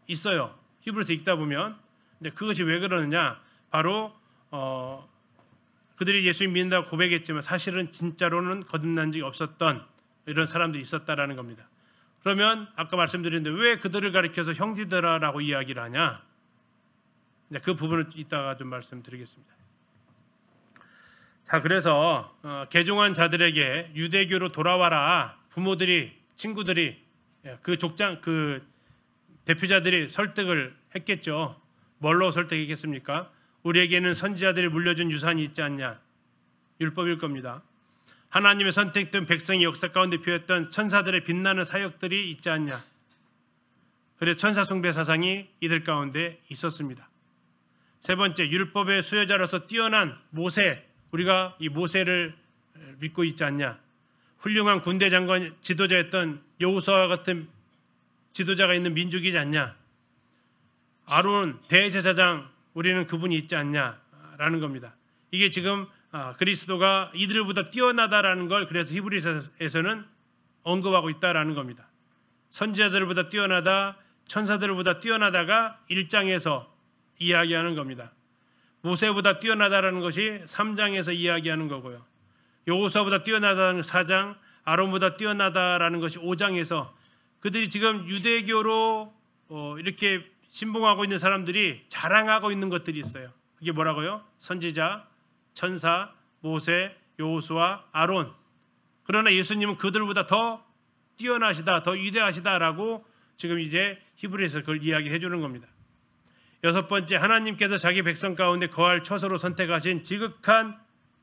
있어요. 히브리서 읽다 보면. 근데 그것이 왜 그러느냐? 바로 그들이 예수님 믿는다고 고백했지만 사실은 진짜로는 거듭난 적이 없었던 이런 사람들이 있었다라는 겁니다. 그러면 아까 말씀드렸는데 왜 그들을 가리켜서 형제들아라고 이야기를 하냐? 그 부분은 이따가 좀 말씀드리겠습니다. 자, 그래서 개종한 자들에게 유대교로 돌아와라. 부모들이, 친구들이, 그 대표자들이 설득을 했겠죠. 뭘로 설득했겠습니까? 우리에게는 선지자들이 물려준 유산이 있지 않냐? 율법일 겁니다. 하나님의 선택된 백성의 역사 가운데 피었던 천사들의 빛나는 사역들이 있지 않냐? 그래서 천사 숭배 사상이 이들 가운데 있었습니다. 세 번째, 율법의 수여자로서 뛰어난 모세, 우리가 이 모세를 믿고 있지 않냐? 훌륭한 군대 장관 지도자였던 여호수아와 같은 지도자가 있는 민족이지 않냐? 아론 대제사장, 우리는 그분이 있지 않냐라는 겁니다. 이게 지금 그리스도가 이들보다 뛰어나다라는 걸 그래서 히브리서에서는 언급하고 있다라는 겁니다. 선지자들보다 뛰어나다, 천사들보다 뛰어나다가 1장에서 이야기하는 겁니다. 모세보다 뛰어나다라는 것이 3장에서 이야기하는 거고요. 여호수아보다 뛰어나다는 4장, 아론보다 뛰어나다라는 것이 5장에서 그들이 지금 유대교로 이렇게 신봉하고 있는 사람들이 자랑하고 있는 것들이 있어요. 그게 뭐라고요? 선지자, 천사, 모세, 여호수아, 아론. 그러나 예수님은 그들보다 더 뛰어나시다, 더 위대하시다라고 지금 이제 히브리서에서 그걸 이야기해 주는 겁니다. 여섯 번째, 하나님께서 자기 백성 가운데 거할 처소로 선택하신 지극한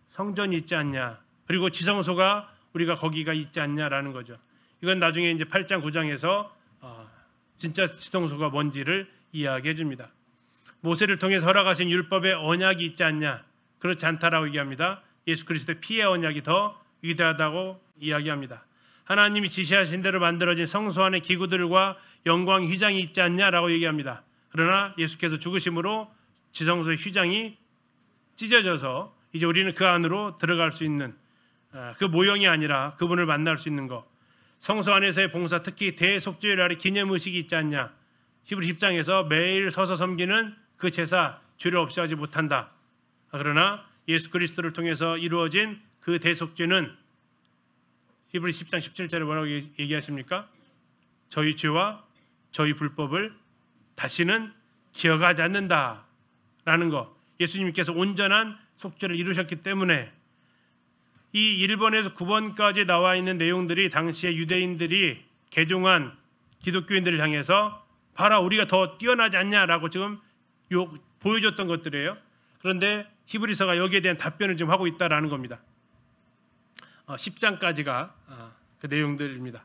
성전이 있지 않냐. 그리고 지성소가 우리가 거기가 있지 않냐라는 거죠. 이건 나중에 이제 8장, 9장에서 진짜 지성소가 뭔지를 이야기해 줍니다. 모세를 통해 허락하신 율법의 언약이 있지 않냐. 그렇지 않다라고 얘기합니다. 예수 그리스도의 피의 언약이 더 위대하다고 이야기합니다. 하나님이 지시하신 대로 만들어진 성소 안의 기구들과 영광 휘장이 있지 않냐라고 얘기합니다. 그러나 예수께서 죽으심으로 지성소의 휘장이 찢어져서 이제 우리는 그 안으로 들어갈 수 있는 그 모형이 아니라 그분을 만날 수 있는 것. 성소 안에서의 봉사, 특히 대속죄일 아래 기념의식이 있지 않냐. 히브리 10장에서 매일 서서 섬기는 그 제사 죄를 없이 하지 못한다. 그러나 예수 그리스도를 통해서 이루어진 그 대속죄는 히브리 10장 17절에 뭐라고 얘기하십니까? 저희 죄와 저희 불법을 다시는 기억하지 않는다라는 거. 예수님께서 온전한 속죄를 이루셨기 때문에 이 1번에서 9번까지 나와 있는 내용들이 당시에 유대인들이 개종한 기독교인들을 향해서 봐라 우리가 더 뛰어나지 않냐라고 지금 보여줬던 것들이에요. 그런데 히브리서가 여기에 대한 답변을 지금 하고 있다라는 겁니다. 10장까지가 그 내용들입니다.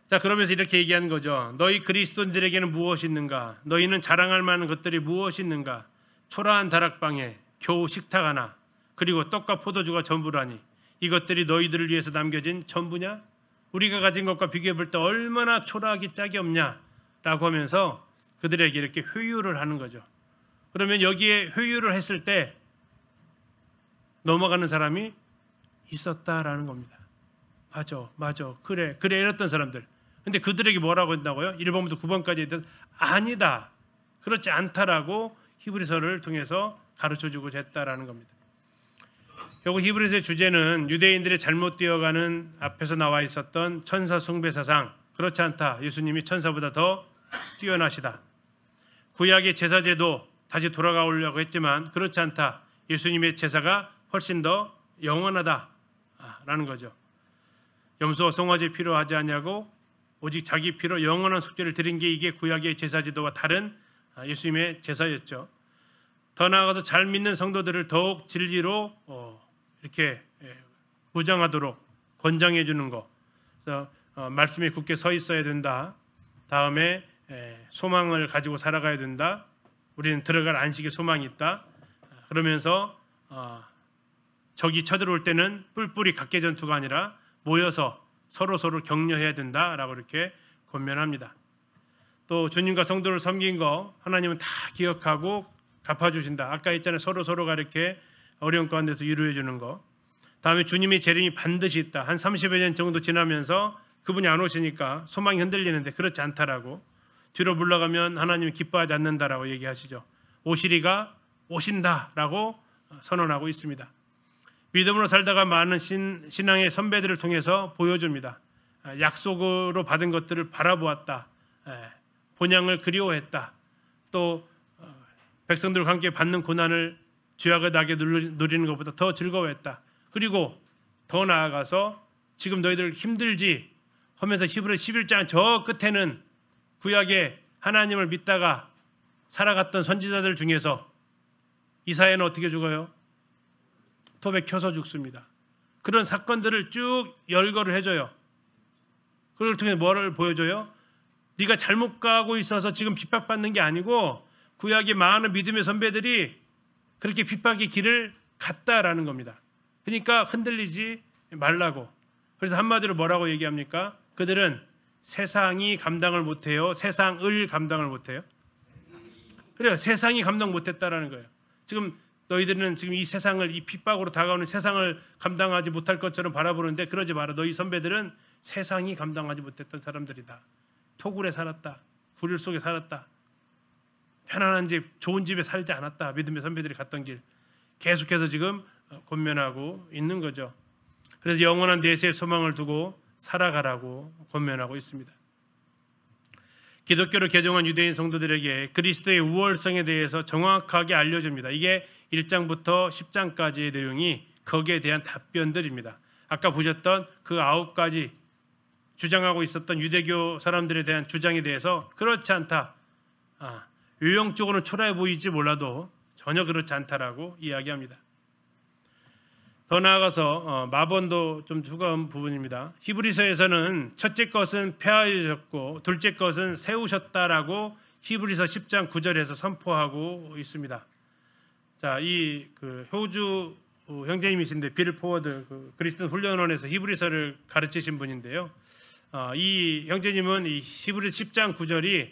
자, 그러면서 이렇게 얘기하는 거죠. 너희 그리스도인들에게는 무엇이 있는가? 너희는 자랑할 만한 것들이 무엇이 있는가? 초라한 다락방에 겨우 식탁 하나, 그리고 떡과 포도주가 전부라니 이것들이 너희들을 위해서 남겨진 전부냐? 우리가 가진 것과 비교해 볼 때 얼마나 초라하기 짝이 없냐라고 하면서 그들에게 이렇게 회유를 하는 거죠. 그러면 여기에 회유를 했을 때 넘어가는 사람이 있었다라는 겁니다. 맞아, 그래 이랬던 사람들. 근데 그들에게 뭐라고 한다고요? 1번부터 9번까지 아니다, 그렇지 않다라고 히브리서를 통해서 가르쳐주고자 했다라는 겁니다. 결국 히브리서의 주제는 유대인들의 잘못 뛰어가는 앞에서 나와 있었던 천사 숭배 사상, 그렇지 않다, 예수님이 천사보다 더 뛰어나시다. 구약의 제사제도 다시 돌아가려고 했지만 그렇지 않다, 예수님의 제사가 훨씬 더 영원하다라는 거죠. 염소와 송아지 피로 하지 않냐고 오직 자기 피로 영원한 속죄를 드린 게 이게 구약의 제사제도와 다른 예수님의 제사였죠. 더 나아가서 잘 믿는 성도들을 더욱 진리로 이렇게 무장하도록 권장해 주는 거. 그래서 말씀에 굳게 서 있어야 된다. 다음에 소망을 가지고 살아가야 된다. 우리는 들어갈 안식의 소망이 있다. 그러면서 적이 쳐들어올 때는 뿔뿔이 각계 전투가 아니라 모여서 서로 격려해야 된다라고 이렇게 권면합니다. 또 주님과 성도를 섬긴 거 하나님은 다 기억하고 갚아주신다. 아까 있잖아요. 서로가 이렇게 어려운 가운데서 위로해 주는 거. 다음에 주님의 재림이 반드시 있다. 한 30여 년 정도 지나면서 그분이 안 오시니까 소망이 흔들리는데 그렇지 않다라고. 뒤로 물러가면 하나님이 기뻐하지 않는다라고 얘기하시죠. 오시리가 오신다라고 선언하고 있습니다. 믿음으로 살다가 많은 신앙의 선배들을 통해서 보여줍니다. 약속으로 받은 것들을 바라보았다. 본향을 그리워했다. 또 백성들과 함께 받는 고난을 죄악을 나게 누리는 것보다 더 즐거워했다. 그리고 더 나아가서 지금 너희들 힘들지 하면서 히브리서 11장 저 끝에는 구약에 하나님을 믿다가 살아갔던 선지자들 중에서 이사야는 어떻게 죽어요? 톱에 켜서 죽습니다. 그런 사건들을 쭉 열거를 해줘요. 그걸 통해 뭐를 보여줘요? 네가 잘못 가고 있어서 지금 핍박받는 게 아니고 구약의 많은 믿음의 선배들이 그렇게 핍박의 길을 갔다라는 겁니다. 그러니까 흔들리지 말라고. 그래서 한마디로 뭐라고 얘기합니까? 그들은 세상이 감당을 못해요. 세상을 감당을 못해요. 그래요. 세상이 감당 못했다라는 거예요. 지금 너희들은 지금 이 세상을 이 핍박으로 다가오는 세상을 감당하지 못할 것처럼 바라보는데 그러지 마라. 너희 선배들은 세상이 감당하지 못했던 사람들이다. 토굴에 살았다. 불일 속에 살았다. 편안한 집, 좋은 집에 살지 않았다. 믿음의 선배들이 갔던 길. 계속해서 지금 권면하고 있는 거죠. 그래서 영원한 내세의 소망을 두고 살아가라고 권면하고 있습니다. 기독교를 개종한 유대인 성도들에게 그리스도의 우월성에 대해서 정확하게 알려줍니다. 이게 1장부터 10장까지의 내용이 거기에 대한 답변들입니다. 아까 보셨던 그 9가지 주장하고 있었던 유대교 사람들에 대한 주장에 대해서 그렇지 않다. 요형적으로는 초라해 보이지 몰라도 전혀 그렇지 않다라고 이야기합니다. 더 나아가서 마본도 좀 두가운 부분입니다. 히브리서에서는 첫째 것은 폐하여졌고 둘째 것은 세우셨다라고 히브리서 10장 9절에서 선포하고 있습니다. 자, 이 호주 형제님이신데 빌 포워드 그리스도 훈련원에서 히브리서를 가르치신 분인데요. 이 형제님은 이 히브리서 10장 9절이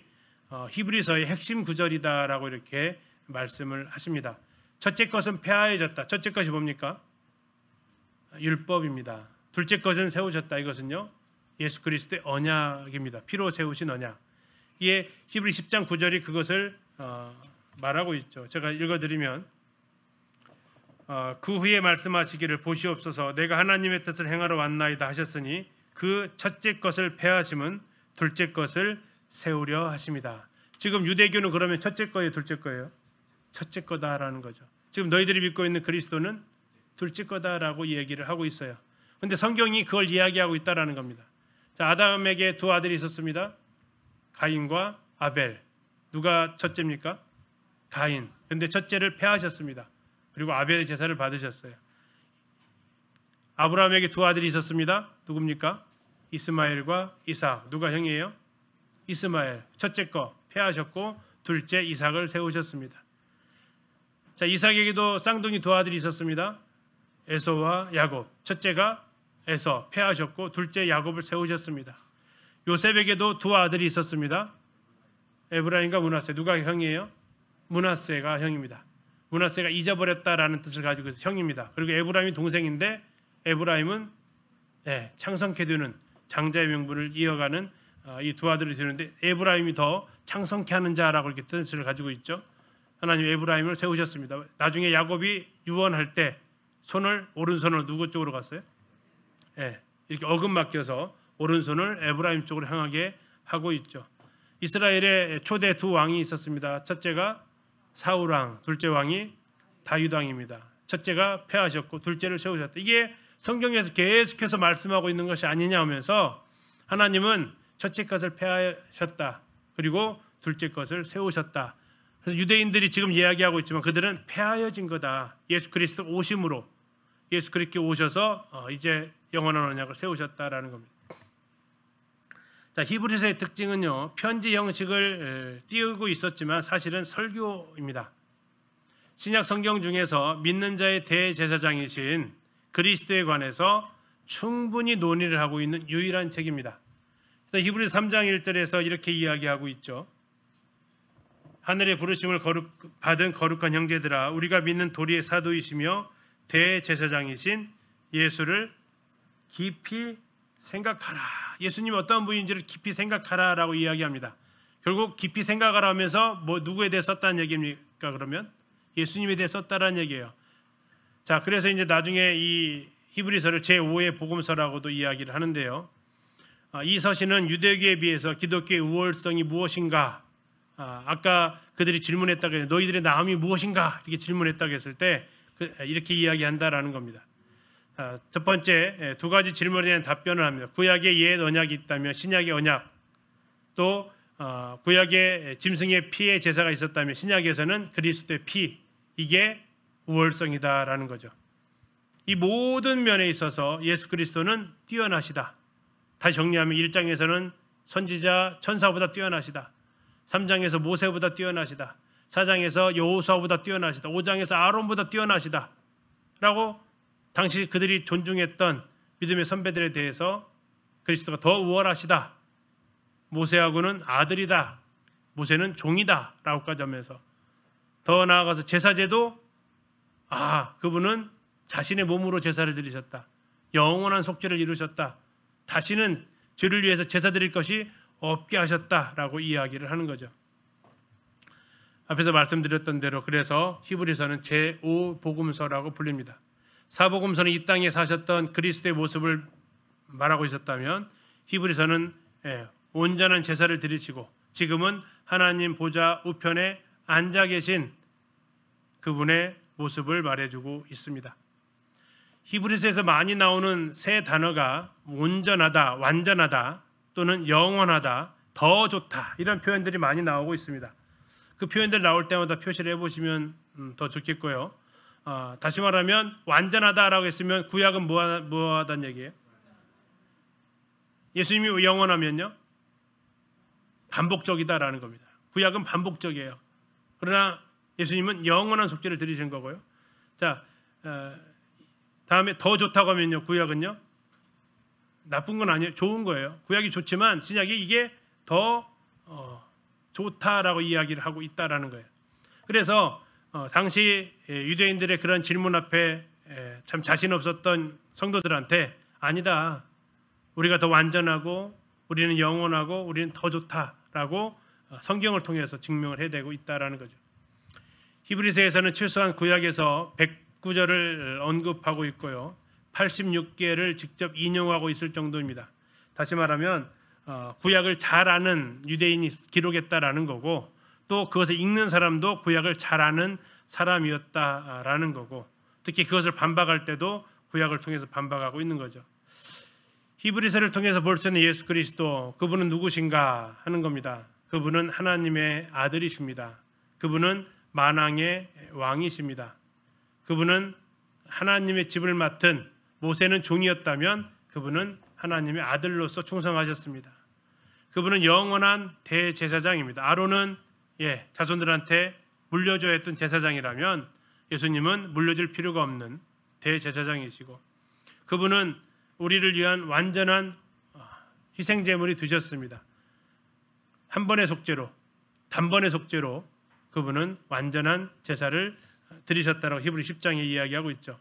히브리서의 핵심 구절이다라고 이렇게 말씀을 하십니다. 첫째 것은 폐하여졌다. 첫째 것이 뭡니까? 율법입니다. 둘째 것은 세우셨다. 이것은요 예수 그리스도의 언약입니다. 피로 세우신 언약. 이게 히브리 10장 9절이 그것을 말하고 있죠. 제가 읽어드리면 그 후에 말씀하시기를 보시옵소서 내가 하나님의 뜻을 행하러 왔나이다 하셨으니 그 첫째 것을 폐하심은 둘째 것을 세우려 하십니다. 지금 유대교는 그러면 첫째 거예요, 둘째 거예요? 첫째 거다라는 거죠. 지금 너희들이 믿고 있는 그리스도는 둘째 거다라고 얘기를 하고 있어요. 그런데 성경이 그걸 이야기하고 있다라는 겁니다. 자, 아담에게 두 아들이 있었습니다. 가인과 아벨. 누가 첫째입니까? 가인. 그런데 첫째를 폐하셨습니다. 그리고 아벨의 제사를 받으셨어요. 아브라함에게 두 아들이 있었습니다. 누굽니까? 이스마엘과 이삭. 누가 형이에요? 이스마엘. 첫째 거 폐하셨고 둘째 이삭을 세우셨습니다. 자, 이삭에게도 쌍둥이 두 아들이 있었습니다. 에서와 야곱. 첫째가 에서 폐하셨고 둘째 야곱을 세우셨습니다. 요셉에게도 두 아들이 있었습니다. 에브라임과 므낫세. 누가 형이에요? 므낫세가 형입니다. 므낫세가 잊어버렸다라는 뜻을 가지고 있어서 형입니다. 그리고 에브라임이 동생인데 에브라임은 창성케 되는 장자의 명분을 이어가는 이 두 아들이 되는데 에브라임이 더 창성케 하는 자라고 이렇게 뜻을 가지고 있죠. 하나님 에브라임을 세우셨습니다. 나중에 야곱이 유언할 때 오른손을 누구 쪽으로 갔어요? 이렇게 어금 맡겨서 오른손을 에브라임 쪽으로 향하게 하고 있죠. 이스라엘에 초대 두 왕이 있었습니다. 첫째가 사울 왕, 둘째 왕이 다윗 왕입니다. 첫째가 폐하셨고 둘째를 세우셨다. 이게 성경에서 계속해서 말씀하고 있는 것이 아니냐 하면서 하나님은 첫째 것을 폐하셨다. 그리고 둘째 것을 세우셨다. 그래서 유대인들이 지금 이야기하고 있지만 그들은 폐하여진 거다. 예수 그리스도 오심으로 예수 그리스도 오셔서 이제 영원한 언약을 세우셨다라는 겁니다. 자, 히브리서의 특징은요. 편지 형식을 띄우고 있었지만 사실은 설교입니다. 신약 성경 중에서 믿는 자의 대제사장이신 그리스도에 관해서 충분히 논의를 하고 있는 유일한 책입니다. 히브리서 3장 1절에서 이렇게 이야기하고 있죠. 하늘의 부르심을 받은 거룩한 형제들아, 우리가 믿는 도리의 사도이시며 대제사장이신 예수를 깊이 생각하라. 예수님이 어떤 분인지를 깊이 생각하라라고 이야기합니다. 결국 깊이 생각하라 하면서 누구에 대해 썼다는 얘기입니까? 그러면 예수님에 대해 썼다라는 얘기예요. 자, 그래서 이제 나중에 이 히브리서를 제5의 복음서라고도 이야기를 하는데요. 이 서신은 유대교에 비해서 기독교의 우월성이 무엇인가? 아까 그들이 질문했다고 해서 너희들의 나음이 무엇인가? 이렇게 질문했다고 했을 때 이렇게 이야기한다라는 겁니다. 첫 번째, 두 가지 질문에 대한 답변을 합니다. 구약의 옛 언약이 있다면 신약의 언약, 또 구약의 짐승의 피의 제사가 있었다면 신약에서는 그리스도의 피, 이게 우월성이다라는 거죠. 이 모든 면에 있어서 예수 그리스도는 뛰어나시다. 다시 정리하면 1장에서는 선지자 천사보다 뛰어나시다. 3장에서 모세보다 뛰어나시다. 4장에서 여호수아보다 뛰어나시다. 5장에서 아론보다 뛰어나시다 라고 당시 그들이 존중했던 믿음의 선배들에 대해서 그리스도가 더 우월하시다. 모세하고는 아들이다. 모세는 종이다 라고까지 하면서 더 나아가서 제사제도 그분은 자신의 몸으로 제사를 드리셨다. 영원한 속죄를 이루셨다. 다시는 죄를 위해서 제사 드릴 것이 없게 하셨다라고 이야기를 하는 거죠. 앞에서 말씀드렸던 대로 그래서 히브리서는 제5복음서라고 불립니다. 사복음서는 이 땅에 사셨던 그리스도의 모습을 말하고 있었다면 히브리서는 온전한 제사를 드리시고 지금은 하나님 보좌 우편에 앉아 계신 그분의 모습을 말해주고 있습니다. 히브리서에서 많이 나오는 세 단어가 온전하다, 완전하다, 또는 영원하다, 더 좋다 이런 표현들이 많이 나오고 있습니다. 그 표현들 나올 때마다 표시를 해보시면 더 좋겠고요. 다시 말하면 완전하다라고 했으면 구약은 뭐하다는 얘기예요? 예수님이 영원하면요? 반복적이다라는 겁니다. 구약은 반복적이에요. 그러나 예수님은 영원한 속죄를 드리신 거고요. 자, 다음에 더 좋다고 하면요. 구약은요? 나쁜 건 아니에요. 좋은 거예요. 구약이 좋지만 신약이 이게 더 좋다라고 이야기를 하고 있다라는 거예요. 그래서 당시 유대인들의 그런 질문 앞에 참 자신 없었던 성도들한테 아니다. 우리가 더 완전하고 우리는 영원하고 우리는 더 좋다라고 성경을 통해서 증명을 해내고 있다라는 거죠. 히브리서에서는 최소한 구약에서 109절을 언급하고 있고요. 86개를 직접 인용하고 있을 정도입니다. 다시 말하면 구약을 잘 아는 유대인이 기록했다라는 거고 또 그것을 읽는 사람도 구약을 잘 아는 사람이었다라는 거고 특히 그것을 반박할 때도 구약을 통해서 반박하고 있는 거죠. 히브리서를 통해서 볼 수 있는 예수 그리스도, 그분은 누구신가 하는 겁니다. 그분은 하나님의 아들이십니다. 그분은 만왕의 왕이십니다. 그분은 하나님의 집을 맡은 모세는 종이었다면 그분은 하나님의 아들로서 충성하셨습니다. 그분은 영원한 대제사장입니다. 아론은 자손들한테 물려줘야 했던 제사장이라면 예수님은 물려줄 필요가 없는 대제사장이시고 그분은 우리를 위한 완전한 희생제물이 되셨습니다. 한 번의 속죄로, 단번의 속죄로 그분은 완전한 제사를 드리셨다라고 히브리 10장에 이야기하고 있죠.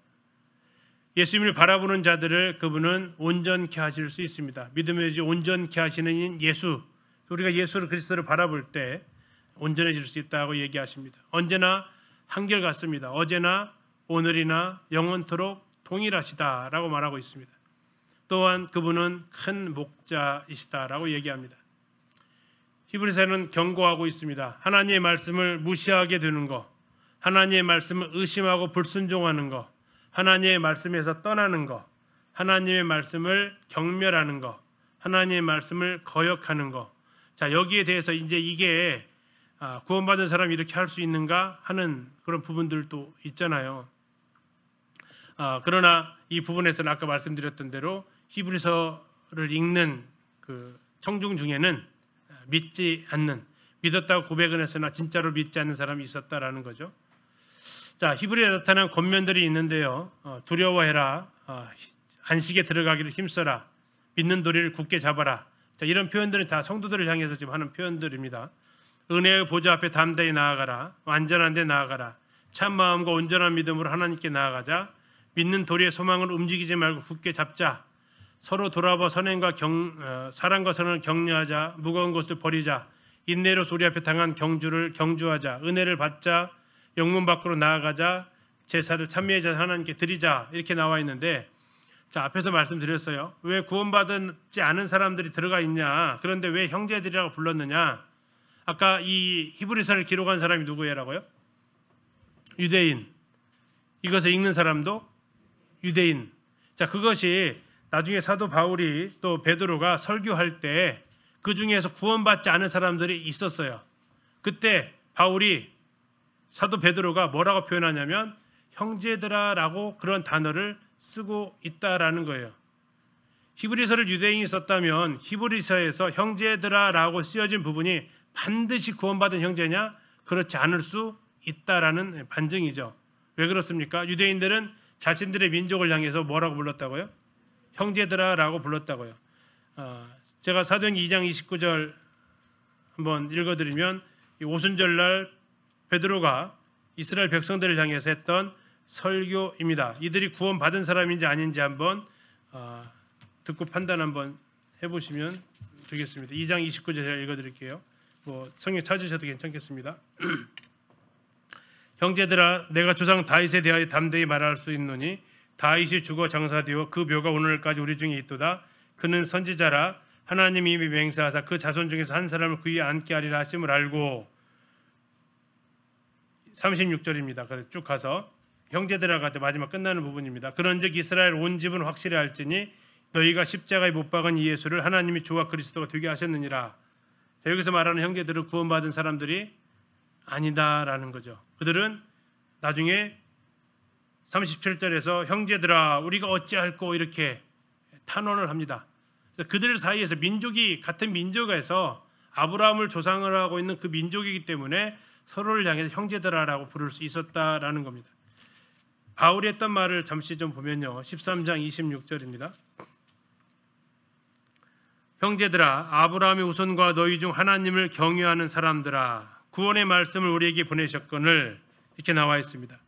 예수님을 바라보는 자들을 그분은 온전케 하실 수 있습니다. 믿음의 온전케 하시는 예수, 우리가 예수를 그리스도를 바라볼 때 온전해질 수 있다고 얘기하십니다. 언제나 한결같습니다. 어제나 오늘이나 영원토록 동일하시다라고 말하고 있습니다. 또한 그분은 큰 목자이시다라고 얘기합니다. 히브리서는 경고하고 있습니다. 하나님의 말씀을 무시하게 되는 것, 하나님의 말씀을 의심하고 불순종하는 것, 하나님의 말씀에서 떠나는 것, 하나님의 말씀을 경멸하는 것, 하나님의 말씀을 거역하는 것. 자, 여기에 대해서 이제 이게 구원받은 사람이 이렇게 할 수 있는가 하는 그런 부분들도 있잖아요. 그러나 이 부분에서는 아까 말씀드렸던 대로 히브리서를 읽는 그 청중 중에는 믿지 않는, 믿었다고 고백은 했으나 진짜로 믿지 않는 사람이 있었다라는 거죠. 자, 히브리에 나타난 권면들이 있는데요. 두려워해라, 안식에 들어가기를 힘써라, 믿는 도리를 굳게 잡아라, 자, 이런 표현들은 다 성도들을 향해서 지금 하는 표현들입니다. 은혜의 보좌 앞에 담대히 나아가라. 완전한 데 나아가라. 참 마음과 온전한 믿음으로 하나님께 나아가자. 믿는 도리의 소망을 움직이지 말고 굳게 잡자. 서로 돌아봐 선행과 사랑과 선을 격려하자. 무거운 것을 버리자. 인내로 우리 앞에 당한 경주를 경주하자. 은혜를 받자. 영문 밖으로 나아가자. 제사를 찬미의 하나님께 드리자. 이렇게 나와 있는데, 자, 앞에서 말씀드렸어요. 왜 구원받지 않은 사람들이 들어가 있냐? 그런데 왜 형제들이라고 불렀느냐? 아까 이 히브리서를 기록한 사람이 누구예요라고요? 유대인. 이것을 읽는 사람도 유대인. 자, 그것이 나중에 사도 바울이 또 베드로가 설교할 때 그 중에서 구원받지 않은 사람들이 있었어요. 그때 바울이 사도 베드로가 뭐라고 표현하냐면 형제들아라고 그런 단어를 쓰고 있다라는 거예요. 히브리서를 유대인이 썼다면 히브리서에서 형제들아라고 쓰여진 부분이 반드시 구원받은 형제냐? 그렇지 않을 수 있다라는 반증이죠. 왜 그렇습니까? 유대인들은 자신들의 민족을 향해서 뭐라고 불렀다고요? 형제들아라고 불렀다고요. 제가 사도행전 2장 29절 한번 읽어드리면, 오순절날 베드로가 이스라엘 백성들을 향해서 했던 설교입니다. 이들이 구원받은 사람인지 아닌지 한번 듣고 판단 한번 해보시면 되겠습니다. 2장 29절 제가 읽어드릴게요. 성경 찾으셔도 괜찮겠습니다. 형제들아, 내가 조상 다윗에 대하여 담대히 말할 수 있노니 다윗이 죽어 장사되어 그 묘가 오늘까지 우리 중에 있도다. 그는 선지자라. 하나님이 이미 맹세하사 그 자손 중에서 한 사람을 그위에 앉게 하리라 하심을 알고. 36절입니다. 쭉 가서 형제들아 가서 마지막 끝나는 부분입니다. 그런즉 이스라엘 온 집은 확실히 알지니 너희가 십자가에 못 박은 이 예수를 하나님이 주와 그리스도가 되게 하셨느니라. 자, 여기서 말하는 형제들은 구원받은 사람들이 아니다라는 거죠. 그들은 나중에 37절에서 형제들아 우리가 어찌할꼬 이렇게 탄원을 합니다. 그들 사이에서 민족이 같은 민족에서 아브라함을 조상을 하고 있는 그 민족이기 때문에 서로를 향해서 형제들아라고 부를 수 있었다라는 겁니다. 바울이 했던 말을 잠시 좀 보면요. 13장 26절입니다. 형제들아, 아브라함의 후손과 너희 중 하나님을 경외하는 사람들아, 구원의 말씀을 우리에게 보내셨거늘, 이렇게 나와 있습니다.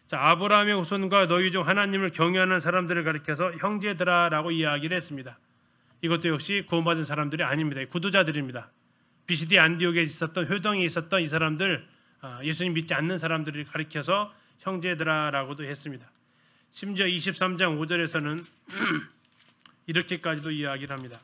자, 아브라함의 후손과 너희 중 하나님을 경외하는 사람들을 가리켜서 형제들아라고 이야기를 했습니다. 이것도 역시 구원받은 사람들이 아닙니다. 구두자들입니다. 비시디 안디옥에 있었던 회당에 있었던 이 사람들, 예수님 믿지 않는 사람들을 가리켜서 형제들아라고도 했습니다. 심지어 23장 5절에서는 이렇게까지도 이야기를 합니다.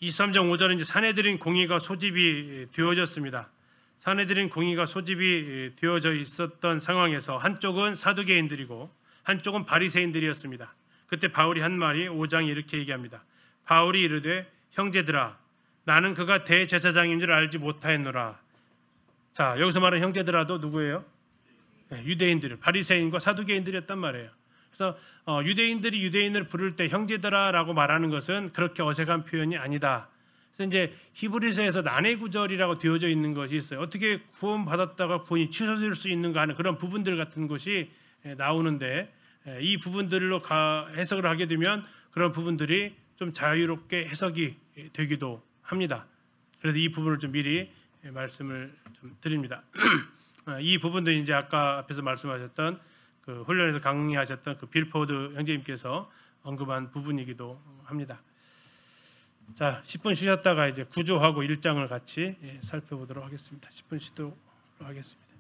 23장 5절은 이제 사내들인 공의가 소집이 되어졌습니다. 사내들인 공의가 소집이 되어져 있었던 상황에서 한쪽은 사두개인들이고 한쪽은 바리새인들이었습니다. 그때 바울이 한 말이 5장에 이렇게 얘기합니다. 바울이 이르되 형제들아, 나는 그가 대제사장인 줄 알지 못하였노라. 자, 여기서 말하는 형제들아도 누구예요? 네, 유대인들, 바리새인과 사두개인들이었단 말이에요. 그래서 유대인들이 유대인을 부를 때 형제들아라고 말하는 것은 그렇게 어색한 표현이 아니다. 그래서 이제 히브리서에서 난해 구절이라고 되어져 있는 것이 있어요. 어떻게 구원받았다가 구원이 취소될 수 있는가 하는 그런 부분들 같은 것이 나오는데, 이 부분들로 해석을 하게 되면 그런 부분들이 좀 자유롭게 해석이 되기도 합니다. 그래서 이 부분을 좀 미리 말씀을 좀 드립니다. 이 부분도 이제 아까 앞에서 말씀하셨던 그 훈련에서 강의하셨던 그 빌포드 형제님께서 언급한 부분이기도 합니다. 자, 10분 쉬셨다가 이제 구조하고 1장을 같이 살펴보도록 하겠습니다. 10분 쉬도록 하겠습니다.